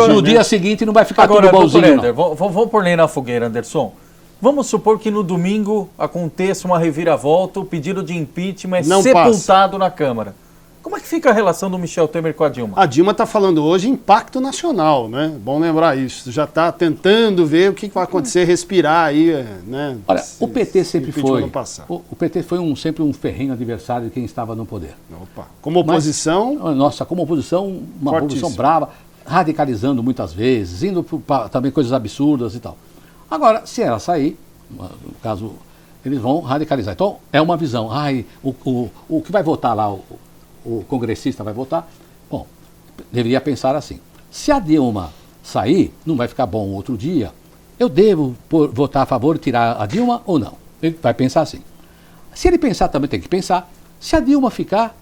No dia seguinte não vai ficar tudo bonzinho. Vamos pôr na fogueira, Anderson. Vamos supor que no domingo aconteça uma reviravolta, o pedido de impeachment é sepultado na Câmara. Como é que fica a relação do Michel Temer com a Dilma? A Dilma está falando hoje em impacto nacional, né? Bom lembrar isso. Já está tentando ver o que vai acontecer, respirar aí, né? Olha, o PT sempre foi. O PT foi sempre um ferrenho adversário de quem estava no poder. Opa. Como oposição? Como oposição, uma oposição brava, radicalizando muitas vezes, indo para também coisas absurdas e tal. Agora, se ela sair, no caso, eles vão radicalizar. Então, é uma visão. O que vai votar lá, o congressista vai votar? Bom, deveria pensar assim. Se a Dilma sair, não vai ficar bom outro dia, eu devo votar a favor e tirar a Dilma ou não? Ele vai pensar assim. Se ele pensar, também tem que pensar, se a Dilma ficar,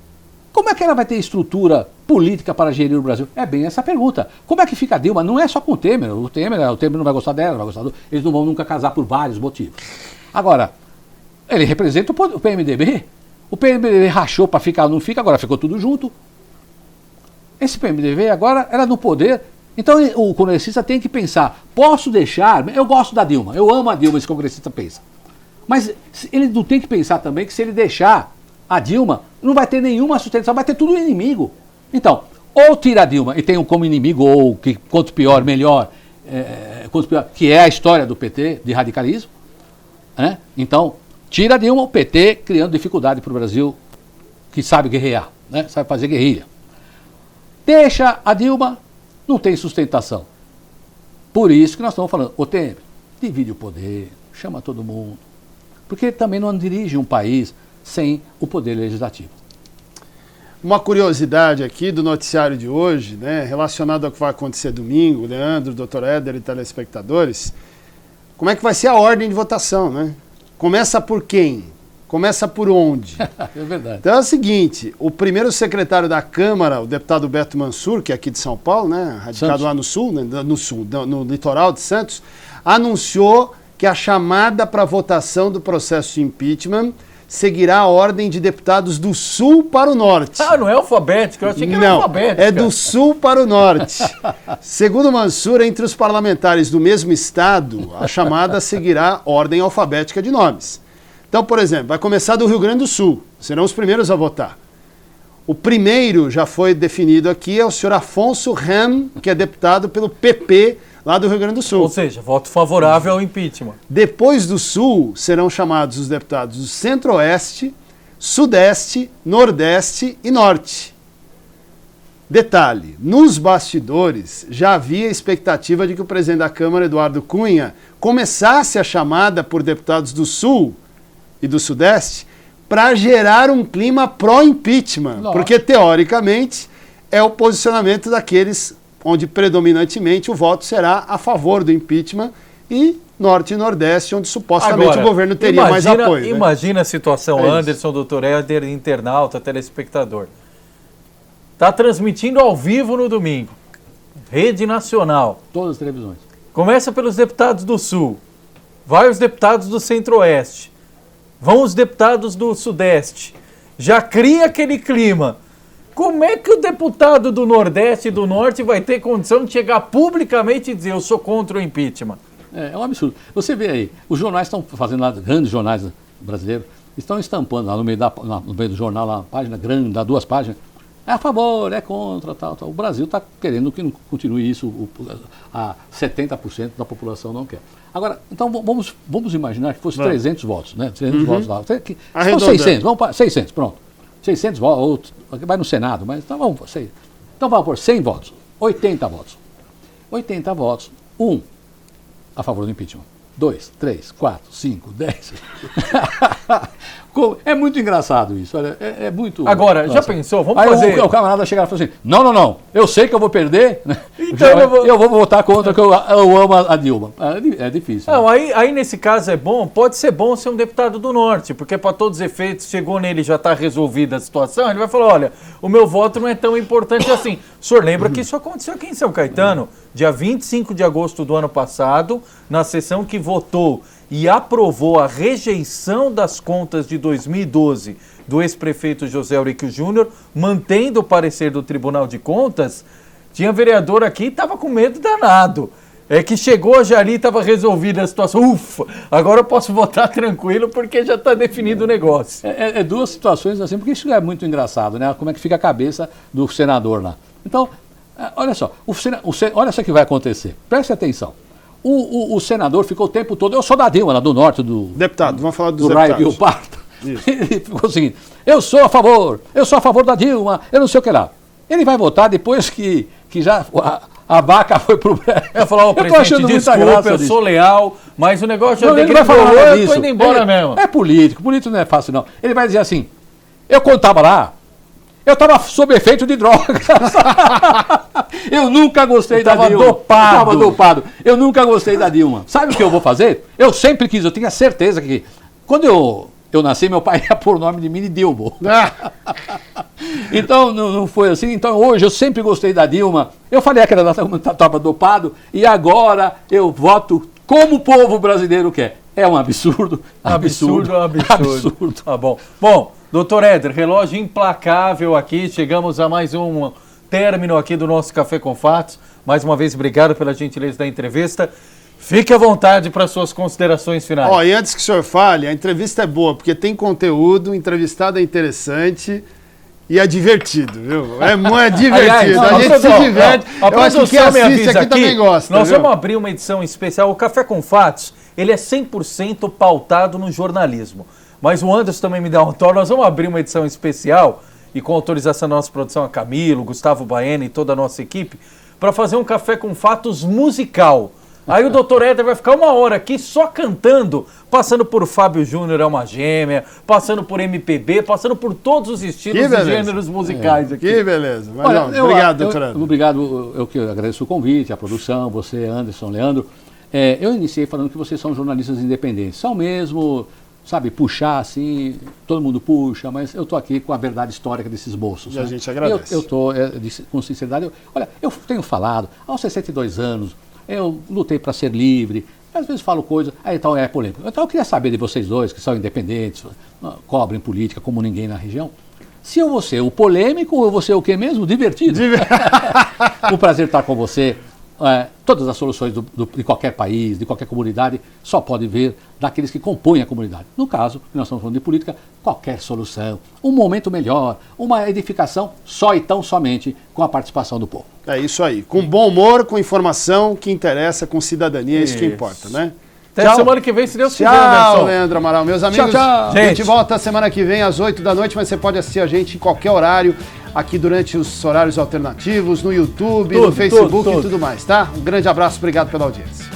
como é que ela vai ter estrutura política para gerir o Brasil? É bem essa pergunta. Como é que fica a Dilma? Não é só com o Temer. O Temer não vai gostar dela, não vai gostar eles não vão nunca casar por vários motivos. Agora, ele representa o PMDB. O PMDB rachou para ficar, não fica, agora ficou tudo junto. Esse PMDB agora era no poder. Então o congressista tem que pensar, posso deixar, eu gosto da Dilma, eu amo a Dilma, esse congressista pensa. Mas ele não tem que pensar também que se ele deixar a Dilma, não vai ter nenhuma sustentação, vai ter tudo inimigo. Então, ou tira a Dilma e tem um como inimigo, ou que quanto pior, melhor, que é a história do PT, de radicalismo. Né? Então, tira a Dilma, o PT criando dificuldade para o Brasil, que sabe guerrear, né? Sabe fazer guerrilha. Deixa a Dilma, não tem sustentação. Por isso que nós estamos falando, o Temer, divide o poder, chama todo mundo. Porque também não dirige um país sem o poder legislativo. Uma curiosidade aqui do noticiário de hoje, né, relacionado ao que vai acontecer domingo, Leandro, Dr. Éder e telespectadores, como é que vai ser a ordem de votação, né? Começa por quem? Começa por onde? É verdade. Então é o seguinte, o primeiro secretário da Câmara, o deputado Beto Mansur, que é aqui de São Paulo, né, radicado lá no sul, né, no litoral de Santos, anunciou que a chamada para votação do processo de impeachment seguirá a ordem de deputados do sul para o norte. Ah, não é alfabética? Eu achei que era alfabética. É do sul para o norte. Segundo Mansur, entre os parlamentares do mesmo estado, a chamada seguirá ordem alfabética de nomes. Então, por exemplo, vai começar do Rio Grande do Sul, serão os primeiros a votar. O primeiro já foi definido aqui, é o senhor Afonso Ram, que é deputado pelo PP lá do Rio Grande do Sul. Ou seja, voto favorável ao impeachment. Depois do Sul, serão chamados os deputados do Centro-Oeste, Sudeste, Nordeste e Norte. Detalhe, nos bastidores já havia expectativa de que o presidente da Câmara, Eduardo Cunha, começasse a chamada por deputados do Sul e do Sudeste para gerar um clima pró-impeachment, porque teoricamente é o posicionamento daqueles onde predominantemente o voto será a favor do impeachment e Norte e Nordeste, onde supostamente Agora, o governo teria mais apoio. Né? Imagina a situação, Anderson, doutor Éder, internauta, telespectador. Está transmitindo ao vivo no domingo. Rede nacional. Todas as televisões. Começa pelos deputados do Sul. Vai os deputados do Centro-Oeste. Vão os deputados do Sudeste. Já cria aquele clima. Como é que o deputado do Nordeste e do Norte vai ter condição de chegar publicamente e dizer eu sou contra o impeachment? É um absurdo. Você vê aí, os jornais estão fazendo lá, grandes jornais brasileiros, estão estampando lá no meio do jornal, lá, uma página grande, dá 2 páginas, é a favor, é contra, tal. O Brasil está querendo que não continue isso, a 70% da população não quer. Agora, então vamos imaginar que fosse 300 votos, né? 300 votos lá. São 600, vamos para 600, pronto. 600 votos, vai no Senado, mas então vamos por 6. Então vamos por 100 votos, 80 votos. 80 votos, 1 a favor do impeachment. 2, 3, 4, 5, 10. É muito engraçado isso, olha, é muito... Agora, nossa. Já pensou? Vamos aí fazer... o camarada chega e fala assim, não, eu sei que eu vou perder, então eu vou votar contra, que eu amo a Dilma. É difícil. Não, né? aí nesse caso pode ser bom ser um deputado do Norte, porque para todos os efeitos, chegou nele já está resolvida a situação, ele vai falar, olha, o meu voto não é tão importante assim. O senhor lembra que isso aconteceu aqui em São Caetano, dia 25 de agosto do ano passado, na sessão que votou e aprovou a rejeição das contas de 2012 do ex-prefeito José Eurico Júnior, mantendo o parecer do Tribunal de Contas, tinha vereador aqui e estava com medo danado. É que chegou já ali, estava resolvida a situação. Ufa, agora eu posso votar tranquilo porque já está definido o negócio. É 2 situações assim, porque isso é muito engraçado, né? Como é que fica a cabeça do senador lá. Então, olha só, olha só o que vai acontecer. Preste atenção. O senador ficou o tempo todo, eu sou da Dilma, lá do Norte, do... Deputado, vamos falar dos do deputados. Raio Parto. Ele ficou o seguinte, eu sou a favor da Dilma, eu não sei o que lá. Ele vai votar depois que já a vaca foi pro... Eu ia falar, presidente, desculpa, eu sou leal, mas o negócio já degringolou, eu tô indo embora mesmo. É político não é fácil não. Ele vai dizer assim, eu contava lá, eu estava sob efeito de drogas. Eu nunca gostei da Dilma. Eu estava dopado. Eu nunca gostei da Dilma. Sabe o que eu vou fazer? Eu sempre quis, eu tinha certeza que... Quando eu nasci, meu pai ia pôr o nome de mim de Dilma. Então, não foi assim. Então, hoje, eu sempre gostei da Dilma. Eu falei que ela estava dopado e agora eu voto como o povo brasileiro quer. É um absurdo. Absurdo. Tá bom. Bom, doutor Éder, relógio implacável aqui. Chegamos a mais um término aqui do nosso Café com Fatos. Mais uma vez, obrigado pela gentileza da entrevista. Fique à vontade para suas considerações finais. E antes que o senhor fale, a entrevista é boa, porque tem conteúdo, o entrevistado é interessante e é divertido, viu? É divertido, a gente se diverte. Eu acho que quem assiste aqui também gosta. Nós vamos abrir uma edição especial. O Café com Fatos, ele é 100% pautado no jornalismo. Mas o Anderson também me dá um toque. Nós vamos abrir uma edição especial e com autorização da nossa produção, a Camilo, Gustavo Baena e toda a nossa equipe, para fazer um Café com Fatos musical. Aí o doutor Éder vai ficar 1 hora aqui só cantando, passando por Fábio Júnior, é uma gêmea, passando por MPB, passando por todos os estilos e gêneros musicais aqui. Que beleza. Obrigado, doutor Éder. Obrigado, eu que agradeço o convite, a produção, você, Anderson, Leandro. Eu iniciei falando que vocês são jornalistas independentes. São mesmo, sabe, puxar assim, todo mundo puxa, mas eu estou aqui com a verdade histórica desses moços. E a gente agradece. Eu estou, com sinceridade, olha, eu tenho falado, aos 62 anos, eu lutei para ser livre, às vezes falo coisas, então é polêmico. Então eu queria saber de vocês dois, que são independentes, cobrem política como ninguém na região, se eu vou ser o polêmico ou eu vou ser o que mesmo? Divertido. Um prazer estar com você. Todas as soluções de qualquer país, de qualquer comunidade, só pode vir daqueles que compõem a comunidade. No caso, que nós estamos falando de política, qualquer solução, um momento melhor, uma edificação, só e tão somente com a participação do povo. É isso aí. Com bom humor, com informação que interessa, com cidadania, é isso que importa, né? Até semana que vem, se Deus quiser, Tchau, Leandro Amaral. Meus amigos, tchau. A gente volta semana que vem às 8 da noite, mas você pode assistir a gente em qualquer horário, aqui durante os horários alternativos, no YouTube, no Facebook e tudo mais, tá? Um grande abraço, obrigado pela audiência.